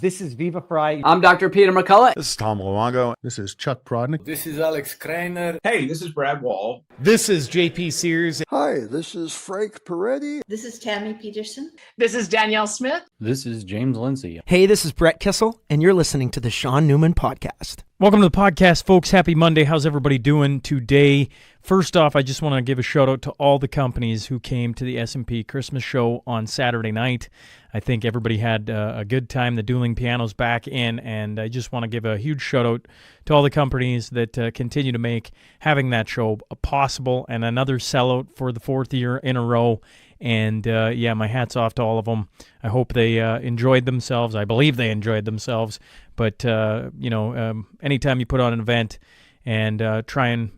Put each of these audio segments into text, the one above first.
This is Viva Fry. I'm Dr. Peter McCullough. This is Tom Luongo. This is Chuck Prodnick. This is Alex Kreiner. Hey, this is Brad Wall. This is JP Sears. Hi, this is Frank Peretti. This is Tammy Peterson. This is Danielle Smith. This is James Lindsay. Hey, this is Brett Kissel, and you're listening to the Shaun Newman Podcast. Welcome to the podcast, folks. Happy Monday. How's everybody doing today? First off, I just want to give a shout out to all the companies who came to the S&P Christmas show on Saturday night. I think everybody had a good time. The dueling piano's back in, and I just want to give a huge shout out to all the companies that continue to make having that show possible, and another sellout for the fourth year in a row. And my hat's off to all of them. I hope they enjoyed themselves. I believe they enjoyed themselves. But anytime you put on an event and try and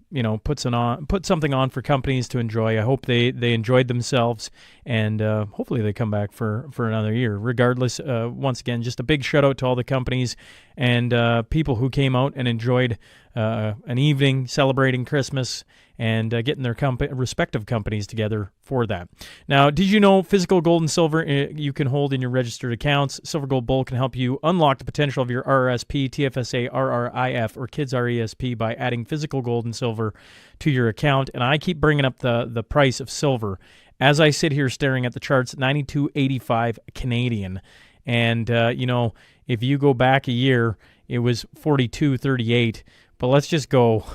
put something on for companies to enjoy, I hope they enjoyed themselves, and hopefully they come back for another year. Regardless, once again, just a big shout out to all the companies and people who came out and enjoyed an evening celebrating Christmas and getting their respective companies together for that. Now, did you know physical gold and silver you can hold in your registered accounts? Silver Gold Bull can help you unlock the potential of your RRSP, TFSA, RRIF, or Kids RESP by adding physical gold and silver to your account. And I keep bringing up the price of silver. As I sit here staring at the charts, $92.85 Canadian. And, if you go back a year, it was $42.38. But let's just go,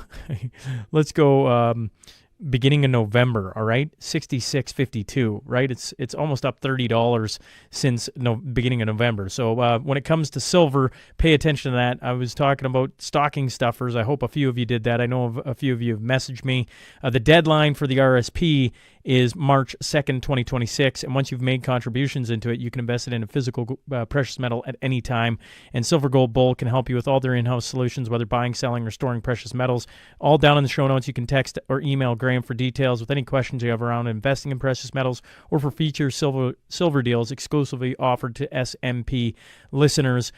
beginning of November, all right? $66.52, right? It's almost up $30 since beginning of November. So when it comes to silver, pay attention to that. I was talking about stocking stuffers. I hope a few of you did that. I know a few of you have messaged me. The deadline for the RSP is March 2nd, 2026, and once you've made contributions into it, you can invest it in a physical precious metal at any time, and Silver Gold Bull can help you with all their in-house solutions, whether buying, selling, or storing precious metals. All down in the show notes. You can text or email Grahame for details with any questions you have around investing in precious metals or for feature silver deals exclusively offered to SMP listeners.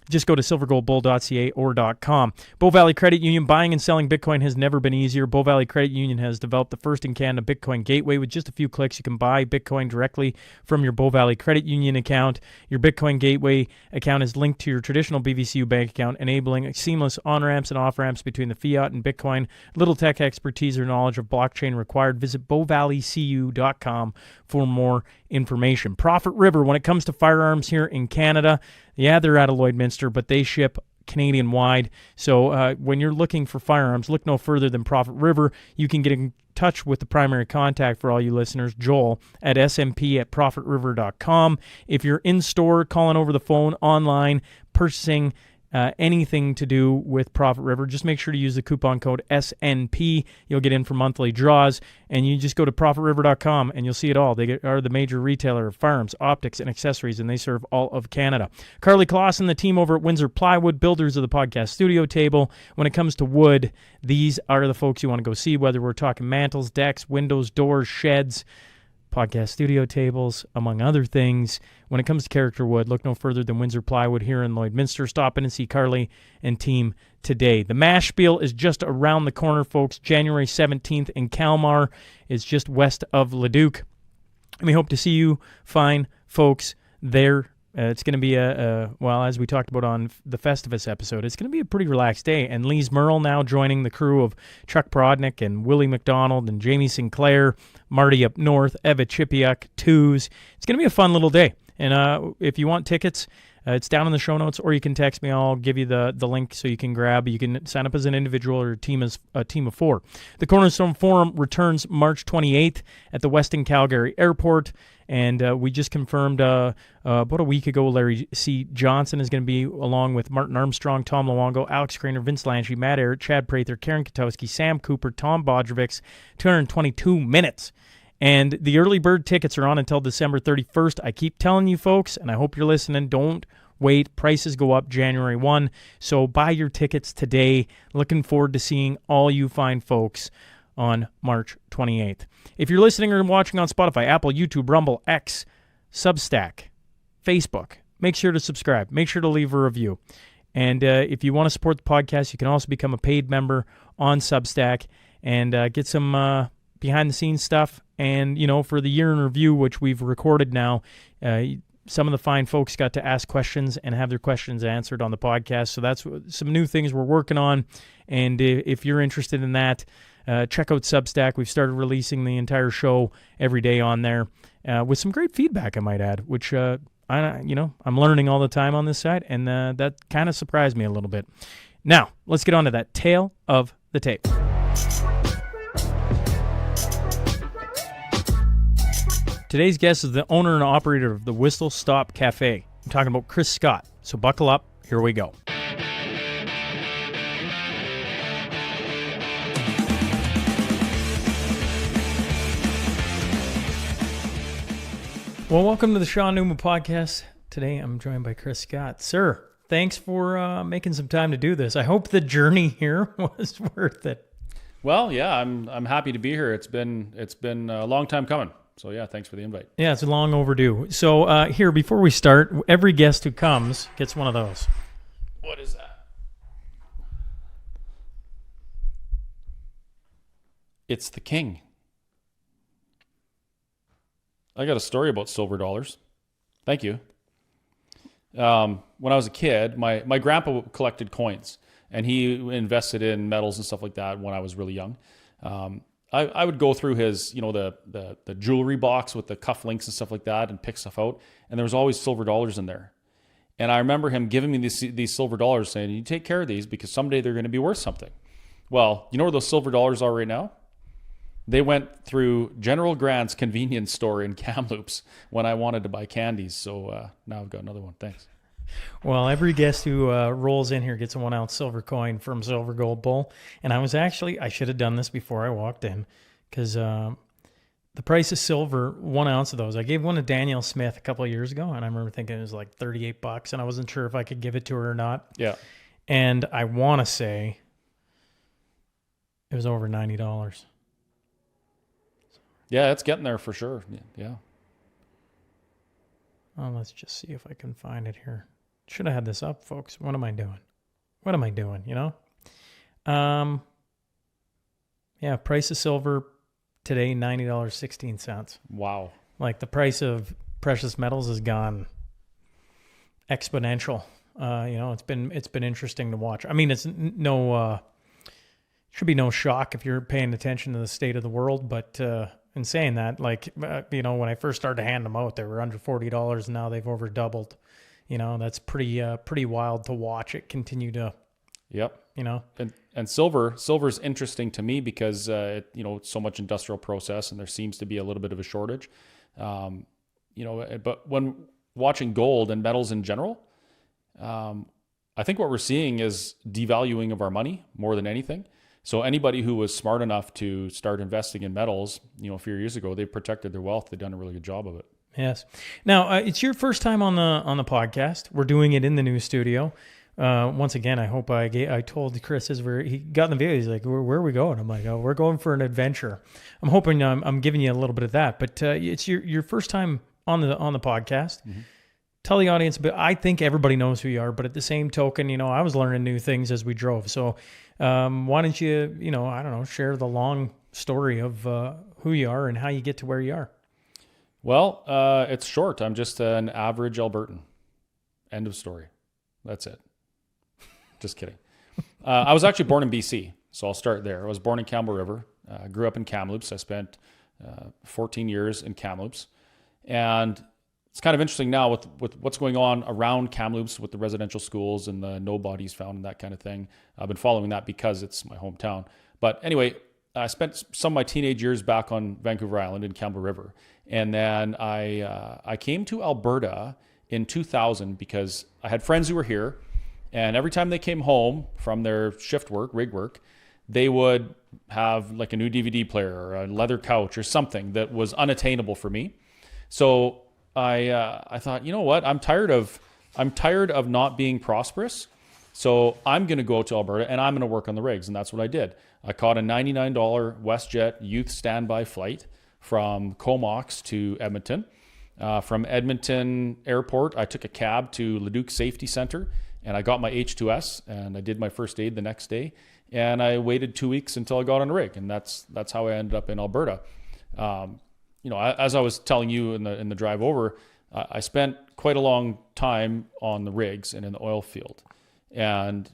Just go to silvergoldbull.ca or .com. Bow Valley Credit Union, buying and selling Bitcoin has never been easier. Bow Valley Credit Union has developed the first in Canada Bitcoin gateway. With just a few clicks, you can buy Bitcoin directly from your Bow Valley Credit Union account. Your Bitcoin gateway account is linked to your traditional BVCU bank account, enabling seamless on-ramps and off-ramps between the fiat and Bitcoin. Little tech expertise or knowledge of blockchain required. Visit bowvalleycu.com for more information. Profit River, when it comes to firearms here in Canada, yeah, they're out of Lloydminster, but they ship Canadian-wide. So when you're looking for firearms, look no further than Profit River. You can get in touch with the primary contact for all you listeners, Joel, at smp@profitriver.com. If you're in-store, calling over the phone, online, purchasing anything to do with Profit River, just make sure to use the coupon code SNP. You'll get in for monthly draws, and you just go to profitriver.com and you'll see it all. They are the major retailer of firearms, optics, and accessories, and they serve all of Canada. Carly Clausen, the team over at Windsor Plywood, builders of the podcast studio table. When it comes to wood, these are the folks you want to go see, whether we're talking mantles, decks, windows, doors, sheds, podcast studio tables, among other things. When it comes to character wood, look no further than Windsor Plywood here in Lloydminster. Stop in and see Carly and team today. The Mashspiel is just around the corner, folks. January 17th in Kalmar is just west of Leduc. And we hope to see you fine folks there. It's going to be as we talked about on the Festivus episode, it's going to be a pretty relaxed day. And Lise Merle now joining the crew of Chuck Prodnick and Willie McDonald and Jamie Sinclair, Marty up north, Eva Chipiuk, Twos. It's going to be a fun little day. And if you want tickets, it's down in the show notes, or you can text me. I'll give you the link so you can grab. You can sign up as an individual or a team of four. The Cornerstone Forum returns March 28th at the Westin Calgary Airport. And we just confirmed about a week ago, Larry C. Johnson is going to be along with Martin Armstrong, Tom Luongo, Alex Kreiner, Vince Lanchi, Matt Ehret, Chad Prather, Karen Katowski, Sam Cooper, Tom Bodrovics, 222 minutes. And the early bird tickets are on until December 31st. I keep telling you folks, and I hope you're listening, don't wait. Prices go up January 1. So buy your tickets today. Looking forward to seeing all you fine folks on March 28th. If you're listening or watching on Spotify, Apple, YouTube, Rumble, X, Substack, Facebook, make sure to subscribe. Make sure to leave a review. And if you want to support the podcast, you can also become a paid member on Substack and get some behind-the-scenes stuff. And, for the year in review, which we've recorded now, some of the fine folks got to ask questions and have their questions answered on the podcast. So that's some new things we're working on. And if you're interested in that, check out Substack. We've started releasing the entire show every day on there with some great feedback, I might add, which I'm learning all the time on this side, and that kind of surprised me a little bit. Now, let's get on to that tale of the tape. Today's guest is the owner and operator of the Whistle Stop Cafe. I'm talking about Chris Scott. So buckle up. Here we go. Well, welcome to the Shaun Newman podcast. Today, I'm joined by Chris Scott. Sir, thanks for making some time to do this. I hope the journey here was worth it. Well, yeah, I'm happy to be here. It's been a long time coming. So yeah, thanks for the invite. Yeah, it's long overdue. So here, before we start, every guest who comes gets one of those. What is that? It's the king. I got a story about silver dollars. Thank you. When I was a kid, my grandpa collected coins, and he invested in metals and stuff like that when I was really young. I would go through his, the jewelry box with the cufflinks and stuff like that and pick stuff out. And there was always silver dollars in there. And I remember him giving me these silver dollars saying, you take care of these because someday they're going to be worth something. Well, you know where those silver dollars are right now? They went through General Grant's convenience store in Kamloops when I wanted to buy candies. So now I've got another one. Thanks. Well, every guest who rolls in here gets a 1 ounce silver coin from Silver Gold Bull. And I should have done this before I walked in, because the price of silver, 1 ounce of those, I gave one to Danielle Smith a couple of years ago, and I remember thinking it was like $38, and I wasn't sure if I could give it to her or not. Yeah. And I want to say it was over $90. Yeah, it's getting there for sure. Yeah. Well, let's just see if I can find it here. Should have had this up, folks. What am I doing? Yeah, price of silver today, $90.16. Wow. Like the price of precious metals has gone exponential. It's been interesting to watch. I mean, it's should be no shock if you're paying attention to the state of the world, but in saying that, when I first started to hand them out, they were under $40, and now they've over doubled. That's pretty wild to watch it continue to. Yep. And silver's interesting to me because so much industrial process, and there seems to be a little bit of a shortage. But when watching gold and metals in general, I think what we're seeing is devaluing of our money more than anything. So anybody who was smart enough to start investing in metals, a few years ago, they protected their wealth. They've done a really good job of it. Yes. Now, it's your first time on the podcast. We're doing it in the new studio. Once again, I hope I told Chris as he got in the video, he's like, where are we going? I'm like, oh, we're going for an adventure. I'm hoping I'm giving you a little bit of that, but it's your first time on the podcast. Mm-hmm. Tell the audience, but I think everybody knows who you are, but at the same token, I was learning new things as we drove. So why don't you, share the long story of who you are and how you get to where you are? Well, it's short. I'm just an average Albertan. End of story. That's it. Just kidding. I was actually born in BC, so I'll start there. I was born in Campbell River. Grew up in Kamloops. I spent 14 years in Kamloops. And it's kind of interesting now with what's going on around Kamloops with the residential schools and the no bodies found and that kind of thing. I've been following that because it's my hometown. But anyway, I spent some of my teenage years back on Vancouver Island in Campbell River. And then I came to Alberta in 2000 because I had friends who were here. And every time they came home from their shift work, rig work, they would have like a new DVD player or a leather couch or something that was unattainable for me. So I thought, you know what? I'm tired of not being prosperous. So I'm going to go to Alberta and I'm going to work on the rigs. And that's what I did. I caught a $99 WestJet youth standby flight from Comox to Edmonton. From Edmonton Airport, I took a cab to Leduc Safety Center and I got my H2S and I did my first aid the next day. And I waited 2 weeks until I got on a rig. And that's how I ended up in Alberta. As I was telling you in the drive over, I spent quite a long time on the rigs and in the oil field. And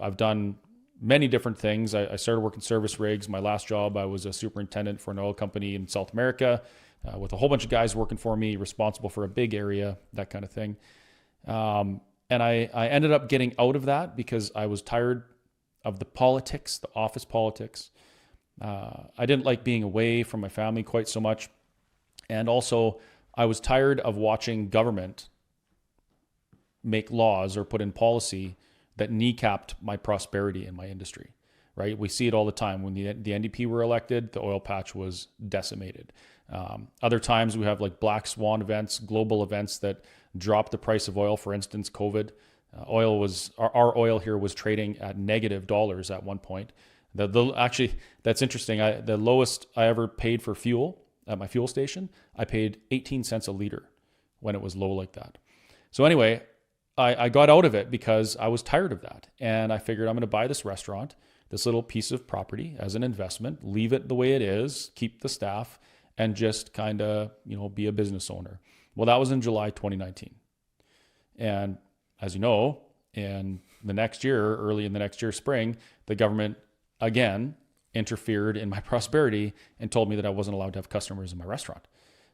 I've done many different things. I started working service rigs. My last job, I was a superintendent for an oil company in South America with a whole bunch of guys working for me, responsible for a big area, that kind of thing. And I ended up getting out of that because I was tired of the politics, the office politics. I didn't like being away from my family quite so much. And also, I was tired of watching government make laws or put in policy that kneecapped my prosperity in my industry, right? We see it all the time. When the NDP were elected, the oil patch was decimated. Other times we have like black swan events, global events that drop the price of oil. For instance, COVID. Our oil here was trading at $- at one point. Actually, that's interesting. The lowest I ever paid for fuel at my fuel station, I paid 18 cents a liter when it was low like that. So anyway, I got out of it because I was tired of that. And I figured I'm going to buy this restaurant, this little piece of property as an investment, leave it the way it is, keep the staff, and just kind of, be a business owner. Well, that was in July 2019. And as you know, early in the next year, spring, the government again interfered in my prosperity and told me that I wasn't allowed to have customers in my restaurant.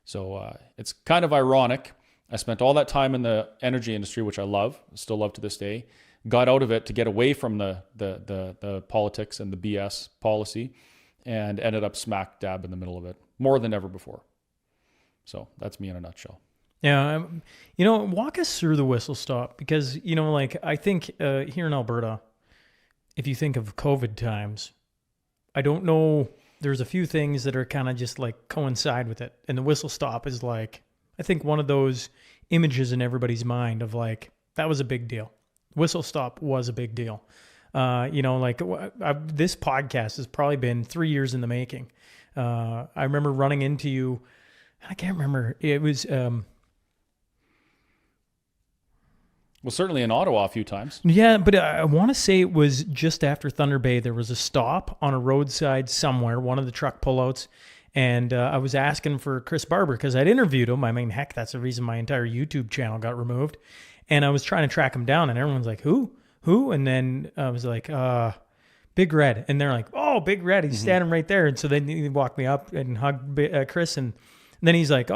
So it's kind of ironic. I spent all that time in the energy industry, which I still love to this day, got out of it to get away from the politics and the BS policy, and ended up smack dab in the middle of it more than ever before. So that's me in a nutshell. Yeah. Walk us through the whistle stop because, I think here in Alberta, if you think of COVID times, I don't know, there's a few things that are kind of just like coincide with it. And the whistle stop is like, I think one of those images in everybody's mind of like, that was a big deal. Whistle stop was a big deal. This podcast has probably been 3 years in the making. I remember running into you. I can't remember. It was, well, certainly in Ottawa a few times. Yeah, but I want to say it was just after Thunder Bay. There was a stop on a roadside somewhere, one of the truck pullouts. And I was asking for Chris Barber because I'd interviewed him. I mean, heck, that's the reason my entire YouTube channel got removed. And I was trying to track him down, and everyone's like, who? And then I was like, Big Red. And they're like, oh, Big Red. He's standing right there. And so then he walked me up and hugged Chris. And then he's like,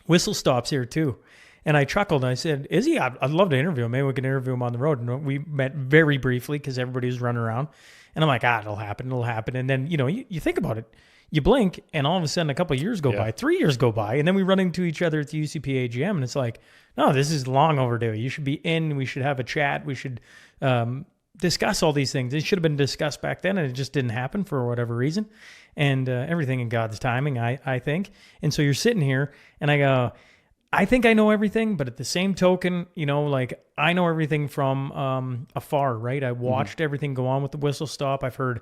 Whistle Stop's here too. And I chuckled and I said, is he? I'd love to interview him. Maybe we can interview him on the road. And we met very briefly because everybody was running around. And I'm like, it'll happen. And then, you think about it. You blink and all of a sudden a couple of years go by, 3 years go by. And then we run into each other at the UCP AGM. And it's like, no, this is long overdue. You should be in. We should have a chat. We should discuss all these things. It should have been discussed back then, and it just didn't happen for whatever reason. And everything in God's timing, I think. And so you're sitting here, and I go, I think I know everything, but at the same token, I know everything from afar, right? I watched everything go on with the whistle stop. I've heard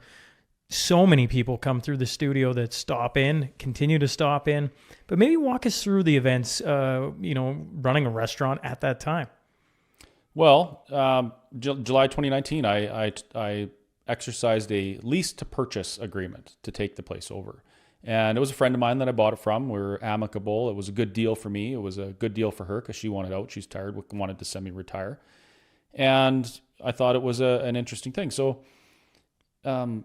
so many people come through the studio that stop in, continue to stop in. But maybe walk us through the events, running a restaurant at that time. Well, July 2019, I exercised a lease to purchase agreement to take the place over. And it was a friend of mine that I bought it from. We were amicable. It was a good deal for me. It was a good deal for her because she wanted out. She's tired, wanted to semi-retire. And I thought it was an interesting thing. So in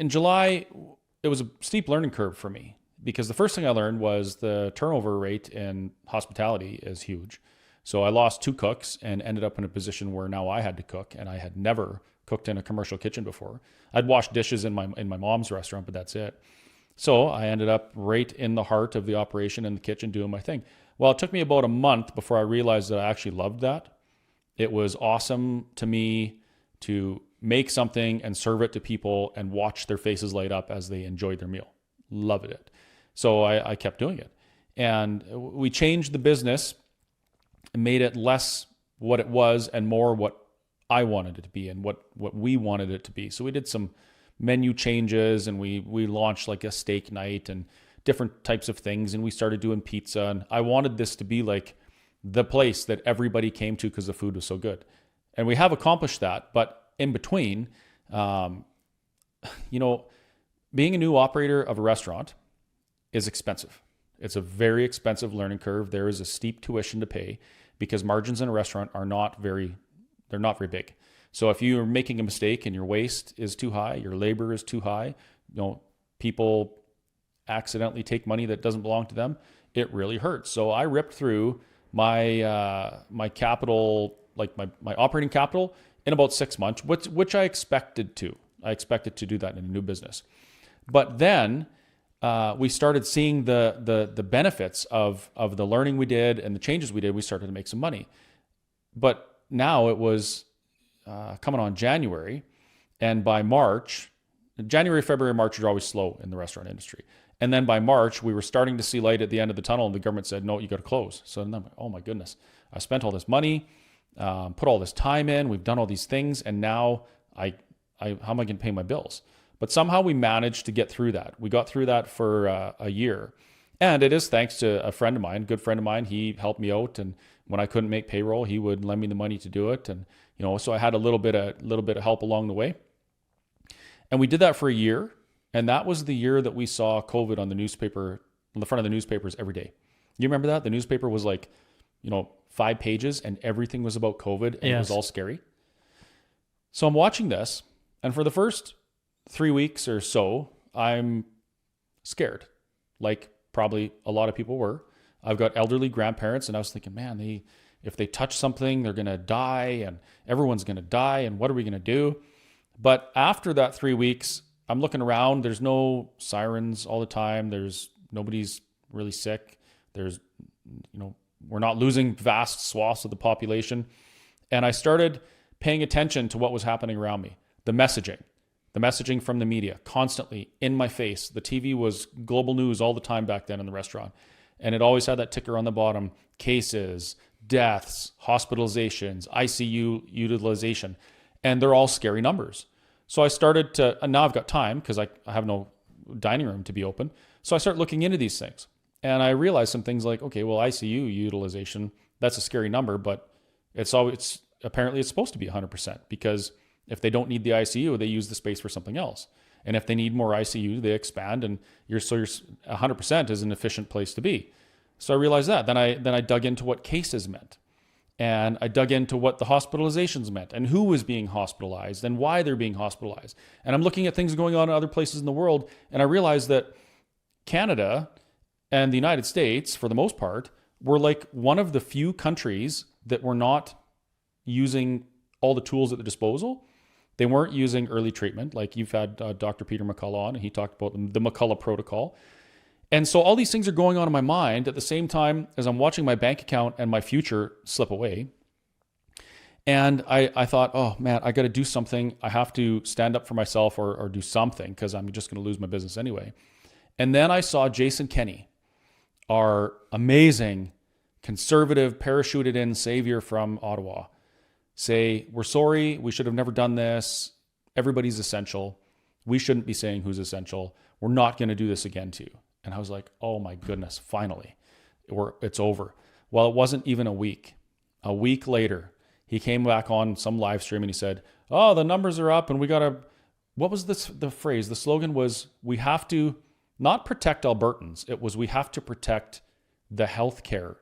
July, it was a steep learning curve for me because the first thing I learned was the turnover rate in hospitality is huge. So I lost 2 cooks and ended up in a position where now I had to cook, and I had never cooked in a commercial kitchen before. I'd washed dishes in my mom's restaurant, but that's it. So I ended up right in the heart of the operation in the kitchen doing my thing. Well, it took me about a month before I realized that I actually loved that. It was awesome to me to make something and serve it to people and watch their faces light up as they enjoyed their meal. Loved it. So I kept doing it. And we changed the business and made it less what it was and more what I wanted it to be and what we wanted it to be. So we did some menu changes, and we launched like a steak night and different types of things, and we started doing pizza. And I wanted this to be like the place that everybody came to because the food was so good. And we have accomplished that. But in between, being a new operator of a restaurant is expensive. It's a very expensive learning curve. There is a steep tuition to pay because margins in a restaurant are not very big. So if you're making a mistake and your waste is too high, your labor is too high, people accidentally take money that doesn't belong to them, it really hurts. So I ripped through my capital, like my operating capital, in about 6 months, which I expected to. I expected to do that in a new business. But then we started seeing the benefits of the learning we did and the changes we did. We started to make some money. But now it was coming on January, and by March, January, February, March are always slow in the restaurant industry. And then by March, we were starting to see light at the end of the tunnel, and the government said, no, you got to close. So then I'm like, oh my goodness, I spent all this money, put all this time in, we've done all these things, and now how am I going to pay my bills? But somehow we managed to get through that. We got through that for a year. And it is thanks to a friend of mine, good friend of mine. He helped me out, and when I couldn't make payroll, he would lend me the money to do it. And so I had a little bit of help along the way. And we did that for a year. And that was the year that we saw COVID on the newspaper, on the front of the newspapers every day. You remember that? The newspaper was like, 5 pages and everything was about COVID, and It was all scary. So I'm watching this, and for the first 3 weeks or so, I'm scared, like probably a lot of people were. I've got elderly grandparents, and I was thinking, man, if they touch something, they're going to die, and everyone's going to die, and what are we going to do? But after that 3 weeks, I'm looking around. There's no sirens all the time. Nobody's really sick. We're not losing vast swaths of the population. And I started paying attention to what was happening around me. The messaging from the media constantly in my face. The TV was global news all the time back then in the restaurant. And it always had that ticker on the bottom: cases, deaths, hospitalizations, ICU utilization. And they're all scary numbers. So I started to, and now I've got time because I have no dining room to be open. So I start looking into these things. And I realized some things like, okay, well, ICU utilization, that's a scary number, but apparently it's supposed to be 100%, because if they don't need the ICU, they use the space for something else. And if they need more ICU, they expand, and you're 100% is an efficient place to be. So I realized that. Then I dug into what cases meant. And I dug into what the hospitalizations meant and who was being hospitalized and why they're being hospitalized. And I'm looking at things going on in other places in the world. And I realized that Canada and the United States, for the most part, were like one of the few countries that were not using all the tools at their disposal. They weren't using early treatment. Like you've had Dr. Peter McCullough on, and he talked about the McCullough protocol. And so all these things are going on in my mind at the same time as I'm watching my bank account and my future slip away. And I thought, oh man, I got to do something. I have to stand up for myself or do something, because I'm just going to lose my business anyway. And then I saw Jason Kenney, our amazing conservative parachuted in savior from Ottawa, say, we're sorry, we should have never done this. Everybody's essential. We shouldn't be saying who's essential. We're not going to do this again to you. And I was like, oh my goodness, finally, it's over. Well, it wasn't even a week. A week later, he came back on some live stream and he said, oh, the numbers are up and we got to, what was the phrase? The slogan was, we have to not protect Albertans. It was, we have to protect the healthcare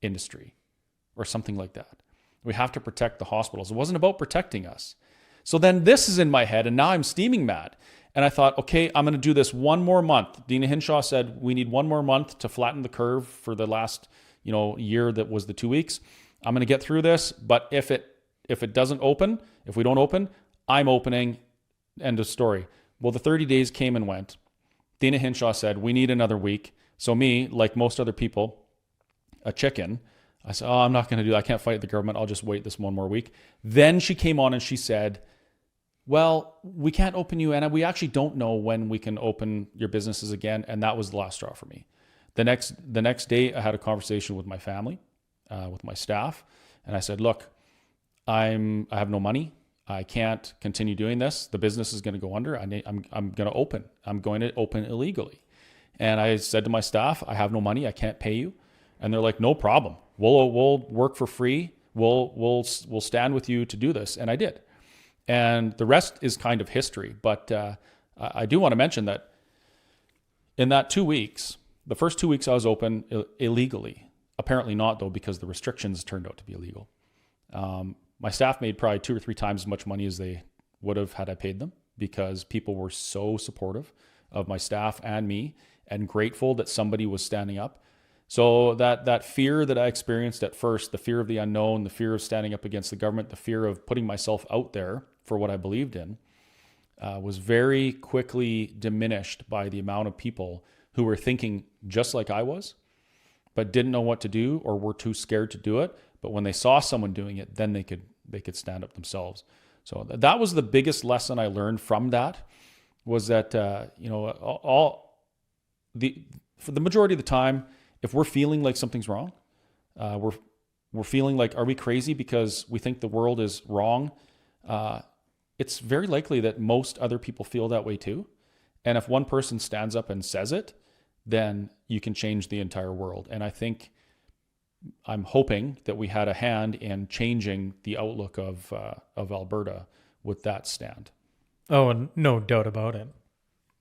industry or something like that. We have to protect the hospitals. It wasn't about protecting us. So then this is in my head, and now I'm steaming mad. And I thought, okay, I'm going to do this one more month. Dina Hinshaw said we need one more month to flatten the curve for the last, year that was the 2 weeks. I'm going to get through this, but if it doesn't open, if we don't open, I'm opening. End of story. Well, the 30 days came and went. Dina Hinshaw said we need another week. So me, like most other people, a chicken, I said, oh, I'm not going to do that. I can't fight the government. I'll just wait this one more week. Then she came on and she said, well, we can't open you, and we actually don't know when we can open your businesses again. And that was the last straw for me. The next day, I had a conversation with my family, with my staff, and I said, look, I have no money. I can't continue doing this. The business is going to go under. I'm going to open. I'm going to open illegally. And I said to my staff, I have no money. I can't pay you. And they're like, no problem. We'll work for free. We'll stand with you to do this. And I did. And the rest is kind of history. But I do want to mention that in that 2 weeks, The first 2 weeks I was open illegally. Apparently not, though, because the restrictions turned out to be illegal. My staff made probably 2 or 3 times as much money as they would have had I paid them, because people were so supportive of my staff and me and grateful that somebody was standing up. So that fear that I experienced at first, the fear of the unknown, the fear of standing up against the government, the fear of putting myself out there for what I believed in, was very quickly diminished by the amount of people who were thinking just like I was, but didn't know what to do or were too scared to do it. But when they saw someone doing it, then they could stand up themselves. So that was the biggest lesson I learned from that, was that for the majority of the time, if we're feeling like something's wrong, we're feeling like, are we crazy because we think the world is wrong? It's very likely that most other people feel that way too. And if one person stands up and says it, then you can change the entire world. And I'm hoping that we had a hand in changing the outlook of Alberta with that stand. Oh, and no doubt about it.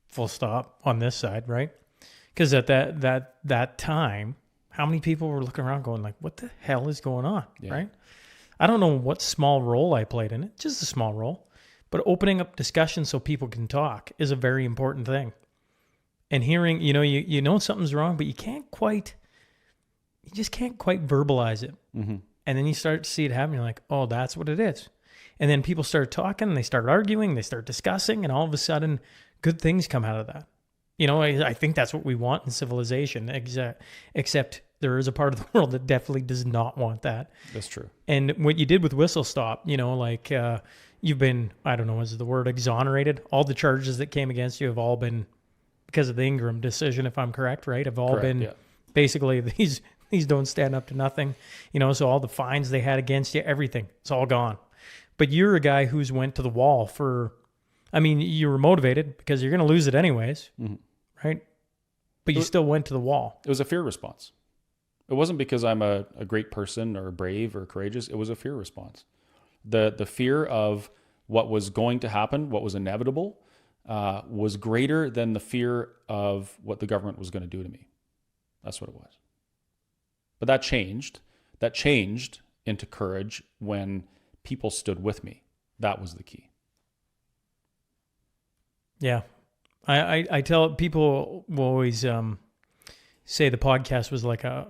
Full stop on this side, right? Because at that time, how many people were looking around going like, what the hell is going on, right? I don't know what small role I played in it, just a small role. But opening up discussion so people can talk is a very important thing. And hearing, you know something's wrong, but you just can't quite verbalize it. Mm-hmm. And then you start to see it happen. You're like, oh, that's what it is. And then people start talking, they start arguing, they start discussing, and all of a sudden, good things come out of that. I think that's what we want in civilization, except there is a part of the world that definitely does not want that. That's true. And what you did with Whistle Stop, you've been, I don't know, is the word exonerated? All the charges that came against you have all been because of the Ingram decision, if I'm correct, right? Have all been basically these don't stand up to nothing. So all the fines they had against you, everything, it's all gone. But you're a guy who's went to the wall you were motivated because you're going to lose it anyways, right? But you still went to the wall. It was a fear response. It wasn't because I'm a great person or brave or courageous. It was a fear response. The fear of what was going to happen, what was inevitable, was greater than the fear of what the government was going to do to me. That's what it was. But that changed. That changed into courage when people stood with me. That was the key. Yeah. I tell people will always say the podcast was like a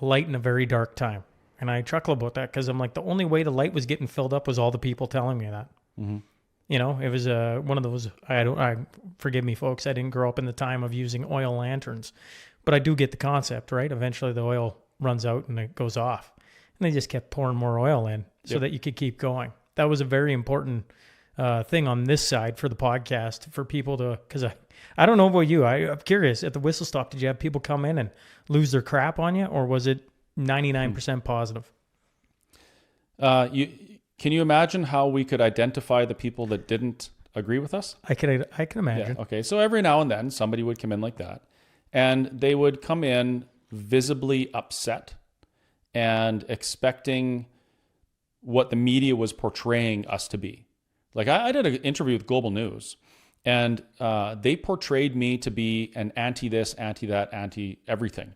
light in a very dark time. And I chuckle about that because I'm like, the only way the light was getting filled up was all the people telling me that. Mm-hmm. It was one of those, forgive me folks, I didn't grow up in the time of using oil lanterns, but I do get the concept, right? Eventually the oil runs out and it goes off. And they just kept pouring more oil in so that you could keep going. That was a very important thing on this side for the podcast for people to, because I don't know about you. I'm curious, at the Whistle Stop, did you have people come in and lose their crap on you, or was it 99% positive? Can you imagine how we could identify the people that didn't agree with us? I can imagine. Yeah, okay, so every now and then somebody would come in like that, and they would come in visibly upset and expecting what the media was portraying us to be. Like I did an interview with Global News, and they portrayed me to be an anti this, anti that, anti everything,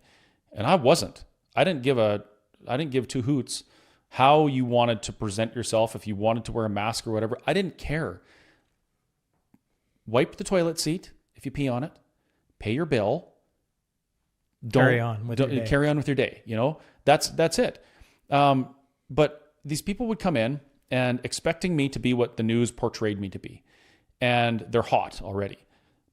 and I wasn't. I didn't give two hoots how you wanted to present yourself, if you wanted to wear a mask or whatever. I didn't care. Wipe the toilet seat if you pee on it. Pay your bill. Carry on with your day. That's it. But these people would come in and expecting me to be what the news portrayed me to be. And they're hot already.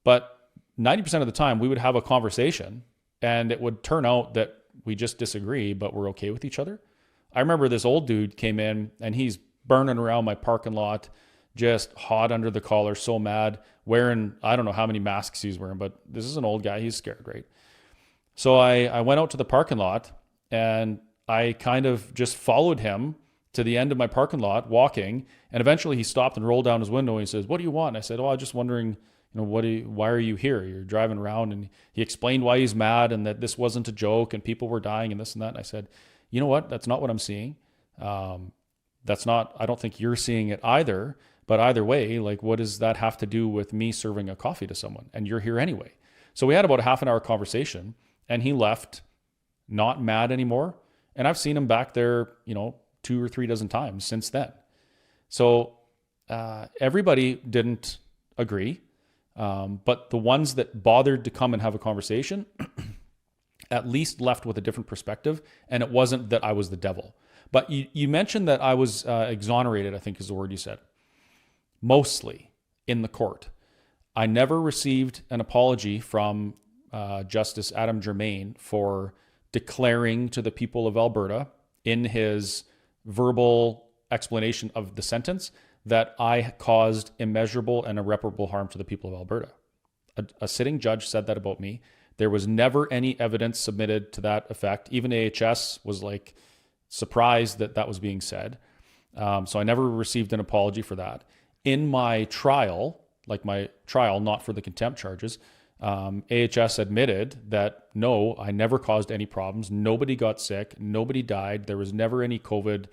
But 90% of the time we would have a conversation and it would turn out that we just disagree, but we're okay with each other. I remember this old dude came in and he's burning around my parking lot, just hot under the collar, so mad, wearing, I don't know how many masks he's wearing, but this is an old guy. He's scared, right? So I went out to the parking lot and I kind of just followed him to the end of my parking lot walking. And eventually he stopped and rolled down his window and he says, "What do you want?" And I said, "Oh, I'm just wondering, why are you here? You're driving around." And he explained why he's mad and that this wasn't a joke and people were dying and this and that. And I said, "You know what? That's not what I'm seeing. I don't think you're seeing it either, but either way, like, what does that have to do with me serving a coffee to someone? And you're here anyway." So we had about a half an hour conversation, and he left not mad anymore. And I've seen him back there, 2 or 3 dozen times since then. So everybody didn't agree. But the ones that bothered to come and have a conversation at least left with a different perspective. And it wasn't that I was the devil. But you mentioned that I was exonerated, I think is the word you said, mostly in the court. I never received an apology from Justice Adam Germain for declaring to the people of Alberta in his verbal explanation of the sentence that I caused immeasurable and irreparable harm to the people of Alberta. A sitting judge said that about me. There was never any evidence submitted to that effect. Even AHS was like surprised that that was being said. So I never received an apology for that. In my trial, not for the contempt charges, AHS admitted that no, I never caused any problems. Nobody got sick. Nobody died. There was never any COVID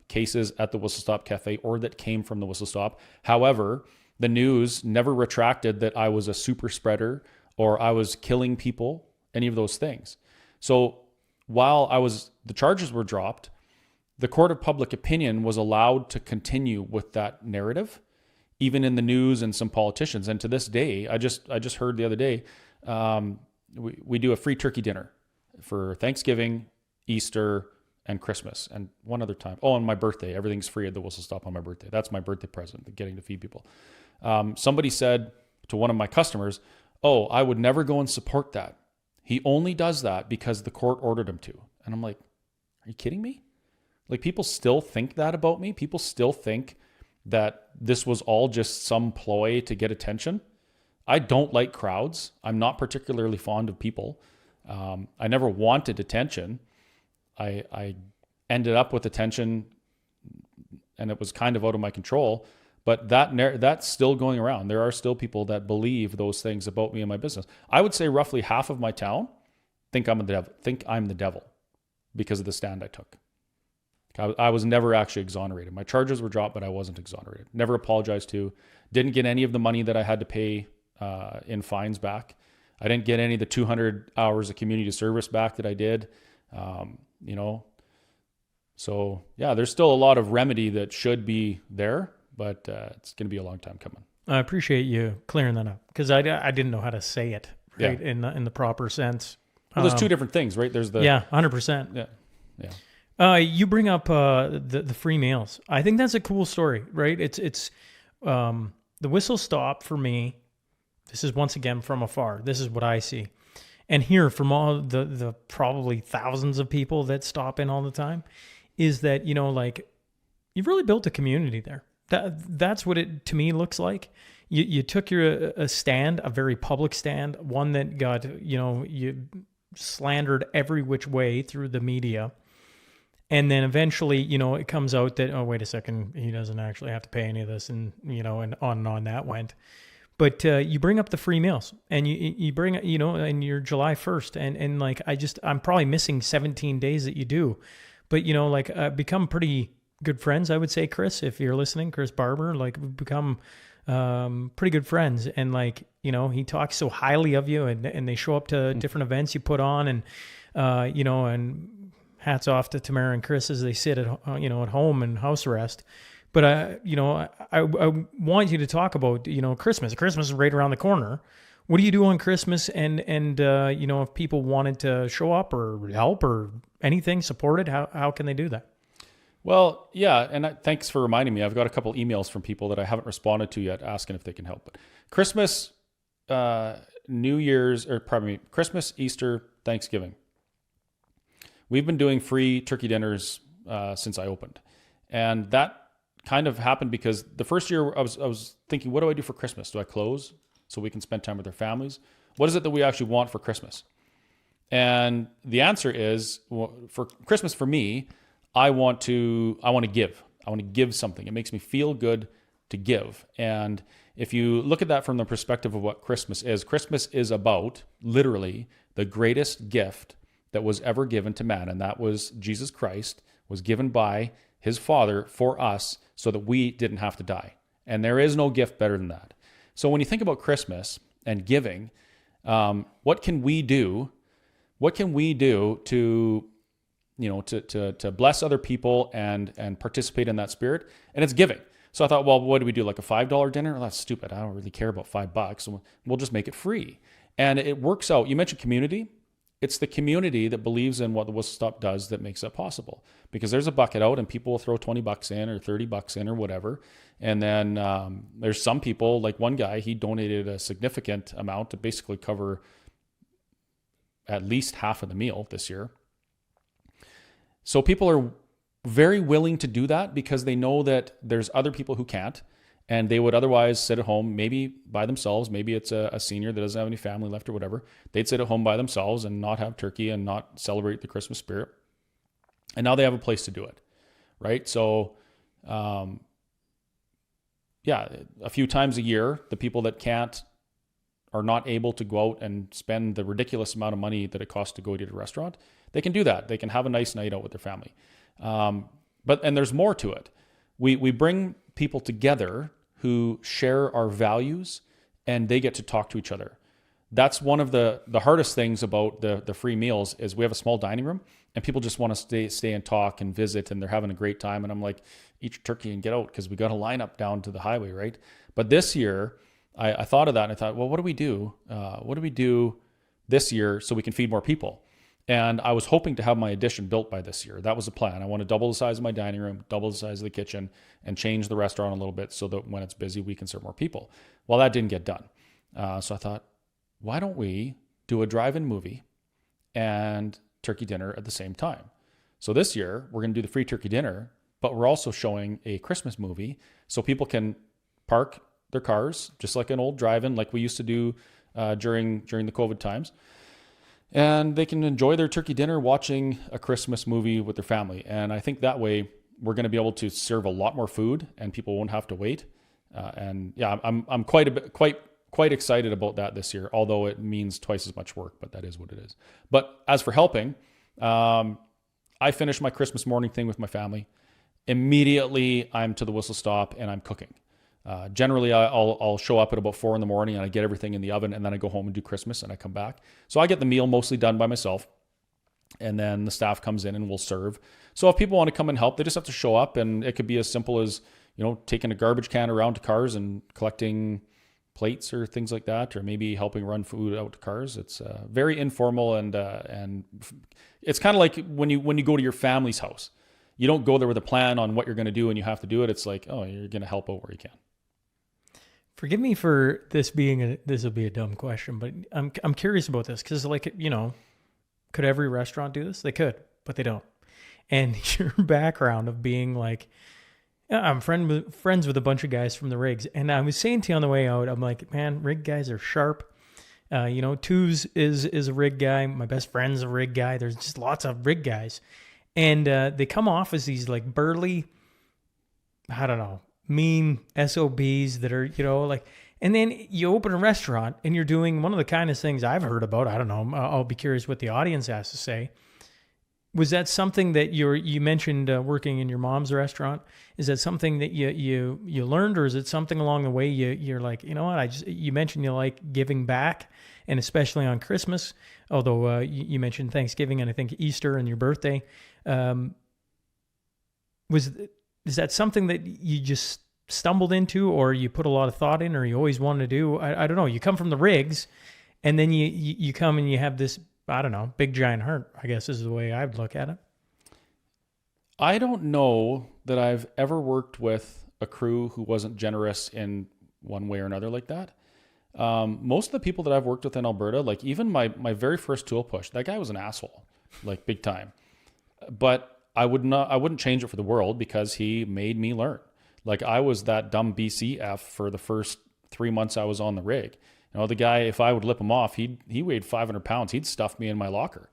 cases at the Whistle Stop Cafe or that came from the Whistle Stop. However, the news never retracted that I was a super spreader or I was killing people, any of those things. So while the charges were dropped, the court of public opinion was allowed to continue with that narrative, even in the news and some politicians. And to this day, I just heard the other day, we do a free turkey dinner for Thanksgiving, Easter, and Christmas, and one other time. Oh, and my birthday. Everything's free at the Whistle Stop on my birthday. That's my birthday present, getting to feed people. Somebody said to one of my customers, oh, I would never go and support that. He only does that because the court ordered him to. And I'm like, are you kidding me? Like, people still think that about me? People still think that this was all just some ploy to get attention? I don't like crowds. I'm not particularly fond of people. I never wanted attention. I ended up with attention, and it was kind of out of my control. But that's still going around. There are still people that believe those things about me and my business. I would say roughly half of my town think I'm the devil because of the stand I took. I was never actually exonerated. My charges were dropped, but I wasn't exonerated. Never apologized to. Didn't get any of the money that I had to pay in fines back. I didn't get any of the 200 hours of community service back that I did. So yeah, there's still a lot of remedy that should be there, but it's going to be a long time coming. I appreciate you clearing that up because I didn't know how to say it right in the proper sense. Well, there's two different things, right? There's the 100%. Yeah. You bring up the free meals. I think that's a cool story, right? It's the Whistle Stop for me. This is once again from afar. This is what I see, and hear from all the probably thousands of people that stop in all the time, is that you've really built a community there. That's what it to me looks like. You took a stand, a very public stand, one that got you slandered every which way through the media. And then eventually, it comes out that, oh, wait a second, he doesn't actually have to pay any of this. And, and on that went. But you bring up the free meals and you bring, and you're July 1st. And I'm probably missing 17 days that you do. But, become pretty good friends, I would say, Chris, if you're listening, Chris Barber, we've become pretty good friends. And he talks so highly of you and they show up to different events you put on and, and hats off to Tamara and Chris as they sit at home in house arrest. But I want you to talk about Christmas. Christmas is right around the corner. What do you do on Christmas? And if people wanted to show up or help or anything, support it, how can they do that? Well, yeah, and thanks for reminding me. I've got a couple emails from people that I haven't responded to yet, asking if they can help. But Christmas, Christmas, Easter, Thanksgiving. We've been doing free turkey dinners since I opened. And that kind of happened because the first year I was thinking, what do I do for Christmas? Do I close so we can spend time with our families? What is it that we actually want for Christmas? And the answer is, for Christmas for me, I want to give. I want to give something. It makes me feel good to give. And if you look at that from the perspective of what Christmas is about literally the greatest gift that was ever given to man, and that was Jesus Christ, was given by his Father for us so that we didn't have to die. And there is no gift better than that. So when you think about Christmas and giving, What can we do? What can we do to, to bless other people and participate in that spirit? And it's giving. So I thought, well, what do we do? Like a $5 dinner? Well, that's stupid. I don't really care about $5. So we'll just make it free. And it works out. You mentioned community. It's the community that believes in what the Whistle Stop does that makes it possible. Because there's a bucket out and people will throw $20 in or $30 in or whatever. And then there's some people, like one guy, he donated a significant amount to basically cover at least half of the meal this year. So people are very willing to do that because they know that there's other people who can't. And they would otherwise sit at home, maybe by themselves. Maybe it's a senior that doesn't have any family left or whatever. They'd sit at home by themselves and not have turkey and not celebrate the Christmas spirit. And now they have a place to do it, right? So, a few times a year, the people that can't are not able to go out and spend the ridiculous amount of money that it costs to go to a restaurant. They can do that. They can have a nice night out with their family. And there's more to it. We bring people together who share our values and they get to talk to each other. That's one of the hardest things about the free meals is we have a small dining room and people just want to stay and talk and visit and they're having a great time. And I'm like, eat your turkey and get out because we got a line up down to the highway, right? But this year, I thought of that and I thought, well, what do we do? What do we do this year so we can feed more people? And I was hoping to have my addition built by this year. That was the plan. I want to double the size of my dining room, double the size of the kitchen, and change the restaurant a little bit so that when it's busy, we can serve more people. Well, that didn't get done. So I thought, why don't we do a drive-in movie and turkey dinner at the same time? So this year, we're going to do the free turkey dinner, but we're also showing a Christmas movie so people can park their cars, just like an old drive-in, like we used to do during the COVID times. And they can enjoy their turkey dinner watching a Christmas movie with their family. And I think that way we're going to be able to serve a lot more food and people won't have to wait. I'm quite excited about that this year, although it means twice as much work, but that is what it is. But as for helping, I finished my Christmas morning thing with my family. Immediately I'm to the Whistle Stop and I'm cooking. Generally, I'll show up at about 4 a.m. and I get everything in the oven and then I go home and do Christmas and I come back. So I get the meal mostly done by myself and then the staff comes in and will serve. So if people want to come and help, they just have to show up and it could be as simple as, taking a garbage can around to cars and collecting plates or things like that, or maybe helping run food out to cars. It's very informal and it's kind of like when you go to your family's house. You don't go there with a plan on what you're going to do and you have to do it. It's like, oh, you're going to help out where you can. Forgive me for this this will be a dumb question, but I'm curious about this because, could every restaurant do this? They could, but they don't. And your background of being like, I'm friends with a bunch of guys from the rigs, and I was saying to you on the way out, I'm like, man, rig guys are sharp. Twos is a rig guy. My best friend's a rig guy. There's just lots of rig guys, and they come off as these like burly, I don't know, mean SOBs that are, and then you open a restaurant and you're doing one of the kindest things I've heard about. I don't know. I'll be curious what the audience has to say. Was that something that you mentioned working in your mom's restaurant? Is that something that you learned, or is it something along the way you're like, you know what? You mentioned you like giving back, and especially on Christmas. Although you mentioned Thanksgiving and I think Easter and your birthday. Is that something that you just stumbled into, or you put a lot of thought in, or you always wanted to do? I don't know. You come from the rigs, and then you come and you have this, I don't know, big giant heart, I guess is the way I'd look at it. I don't know that I've ever worked with a crew who wasn't generous in one way or another like that. Most of the people that I've worked with in Alberta, like even my very first tool push, that guy was an asshole, like big time. But I wouldn't change it for the world because he made me learn. Like I was that dumb BCF for the first 3 months I was on the rig. The guy, if I would lip him off, he weighed 500 pounds. He'd stuff me in my locker.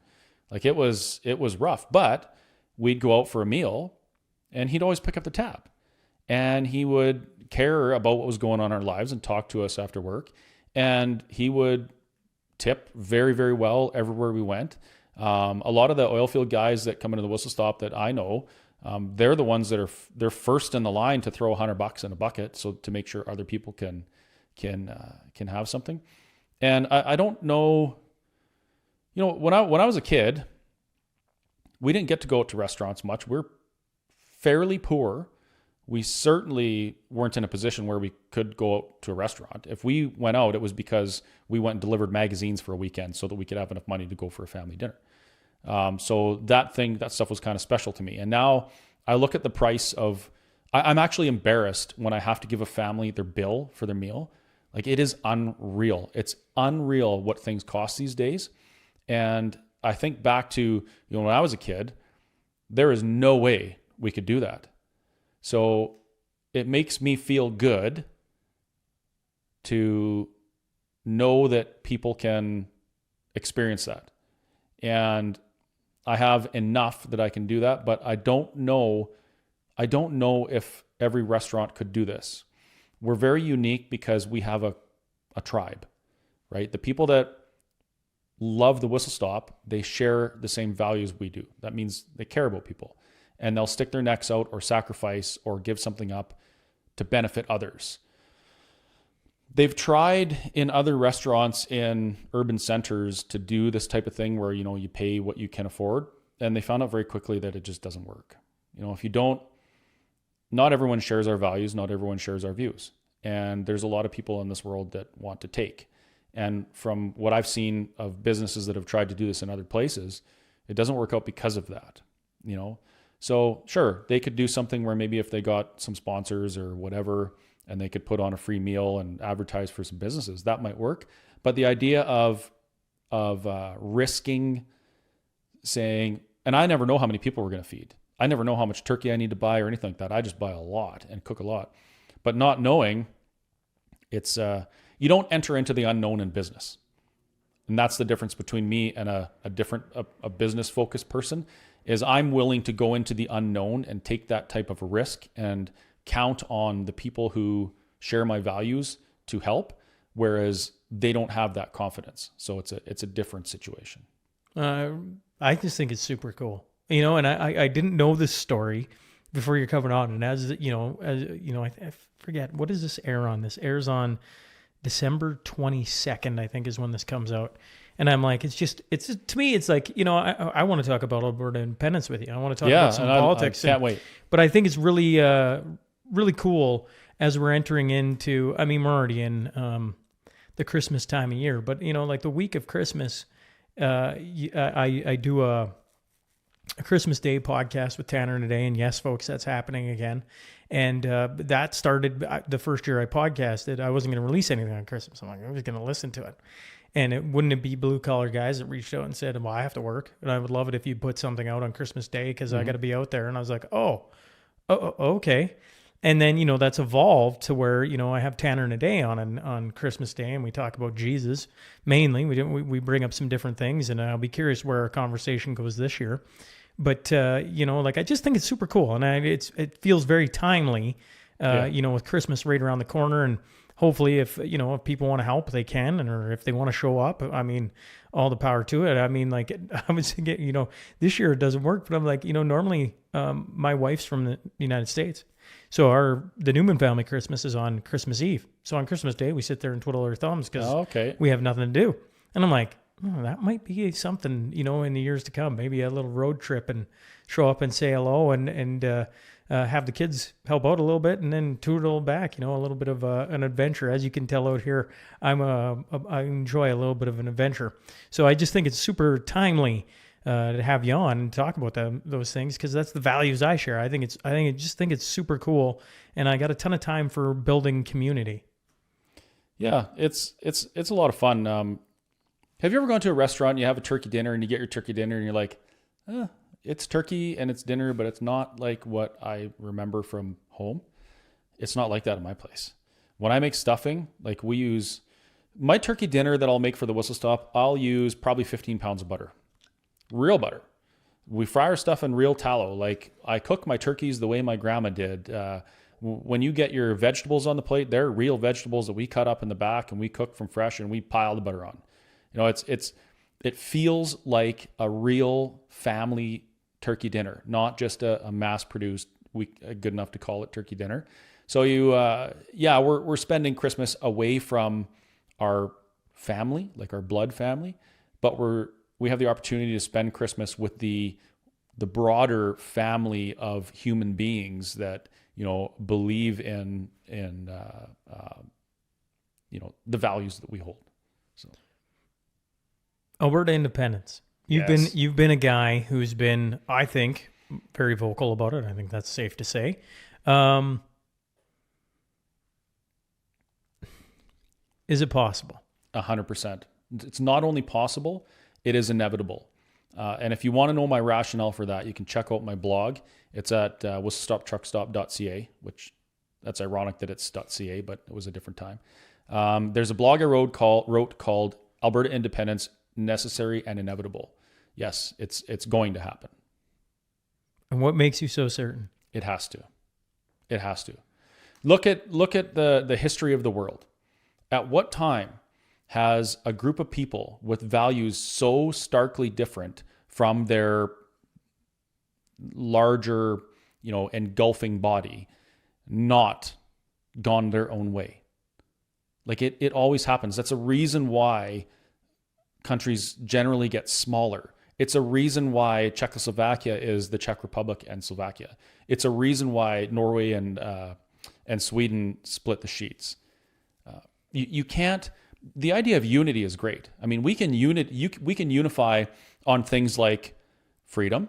Like it was rough, but we'd go out for a meal and he'd always pick up the tab and he would care about what was going on in our lives and talk to us after work. And he would tip very, very well everywhere we went. A lot of the oil field guys that come into the Whistle Stop that I know, they're the ones that they're first in the line to throw $100 in a bucket. So to make sure other people can have something. And I don't know, when I was a kid, we didn't get to go out to restaurants much. We're fairly poor. We certainly weren't in a position where we could go out to a restaurant. If we went out, it was because we went and delivered magazines for a weekend so that we could have enough money to go for a family dinner. So that stuff was kind of special to me. And now I look at the price of, I'm actually embarrassed when I have to give a family their bill for their meal. Like, it is unreal. It's unreal what things cost these days. And I think back to, when I was a kid, there is no way we could do that. So it makes me feel good to know that people can experience that. And I have enough that I can do that, but I don't know if every restaurant could do this. We're very unique because we have a tribe, right? The people that love the Whistle Stop, they share the same values we do. That means they care about people, and they'll stick their necks out or sacrifice or give something up to benefit others. They've tried in other restaurants in urban centers to do this type of thing where, you pay what you can afford, and they found out very quickly that it just doesn't work. If you don't, not everyone shares our values, not everyone shares our views. And there's a lot of people in this world that want to take. And from what I've seen of businesses that have tried to do this in other places, it doesn't work out because of that, So sure, they could do something where maybe if they got some sponsors or whatever, and they could put on a free meal and advertise for some businesses, that might work. But the idea of risking saying, and I never know how many people we're going to feed. I never know how much turkey I need to buy or anything like that. I just buy a lot and cook a lot. But not knowing, it's you don't enter into the unknown in business. And that's the difference between me and a business focused person, is I'm willing to go into the unknown and take that type of a risk and count on the people who share my values to help, whereas they don't have that confidence. So it's a different situation. I just think it's super cool. And I didn't know this story before you're coming on. And as I forget, what does this air on? This airs on December 22nd, I think, is when this comes out. And I'm like, to me, it's like, I want to talk about Alberta independence with you. I want to talk about some politics. I can't wait. But I think it's really, really cool as we're entering into, we're already in the Christmas time of year, but like the week of Christmas, I do a Christmas Day podcast with Tanner today, and yes, folks, that's happening again. And that started the first year I podcasted. I wasn't going to release anything on Christmas. I'm like, I was going to listen to it. And wouldn't it be blue collar guys that reached out and said, well, I have to work, and I would love it if you put something out on Christmas Day because I got to be out there. And I was like, oh, okay. And then, that's evolved to where, I have Tanner and a day on Christmas Day, and we talk about Jesus mainly. We bring up some different things, and I'll be curious where our conversation goes this year. But, I just think it's super cool. And it feels very timely, with Christmas right around the corner. And hopefully if people want to help, they can, or if they want to show up, all the power to it. I was thinking, this year it doesn't work, but I'm like, normally my wife's from the United States. So the Newman family Christmas is on Christmas Eve. So on Christmas Day, we sit there and twiddle our thumbs because we have nothing to do. And I'm like, that might be something, in the years to come, maybe a little road trip and show up and say hello and have the kids help out a little bit and then tootle back, a little bit of an adventure. As you can tell out here, I enjoy a little bit of an adventure. So I just think it's super timely to have you on and talk about those things, because that's the values I share. I think it's super cool, and I got a ton of time for building community. Yeah, it's a lot of fun. Have you ever gone to a restaurant and you have a turkey dinner and you get your turkey dinner and you're like, it's turkey and it's dinner, but it's not like what I remember from home? It's not like that in my place. When I make stuffing, like we use my turkey dinner that I'll make for the Whistle Stop, I'll use probably 15 pounds of butter. Real butter. We fry our stuff in real tallow. Like I cook my turkeys the way my grandma did. When you get your vegetables on the plate, they're real vegetables that we cut up in the back and we cook from fresh and we pile the butter on. It feels like a real family turkey dinner, not just a mass-produced, good enough to call it turkey dinner. So we're spending Christmas away from our family, like our blood family, but we have the opportunity to spend Christmas with the broader family of human beings that, believe in the values that we hold. So Alberta independence. You've been a guy who's been, I think, very vocal about it. I think that's safe to say. Is it possible? 100%. It's not only possible, it is inevitable. And if you want to know my rationale for that, you can check out my blog. It's at whistlestoptruckstop.ca, which that's ironic that it's .ca, but it was a different time. There's a blog I wrote called Alberta Independence, Necessary and Inevitable. Yes, it's going to happen. And what makes you so certain? It has to. It has to. Look at the history of the world. At what time has a group of people with values so starkly different from their larger, engulfing body not gone their own way? Like it always happens. That's a reason why countries generally get smaller. It's a reason why Czechoslovakia is the Czech Republic and Slovakia. It's a reason why Norway and Sweden split the sheets. You can't. The idea of unity is great. I mean, we can unify on things like freedom,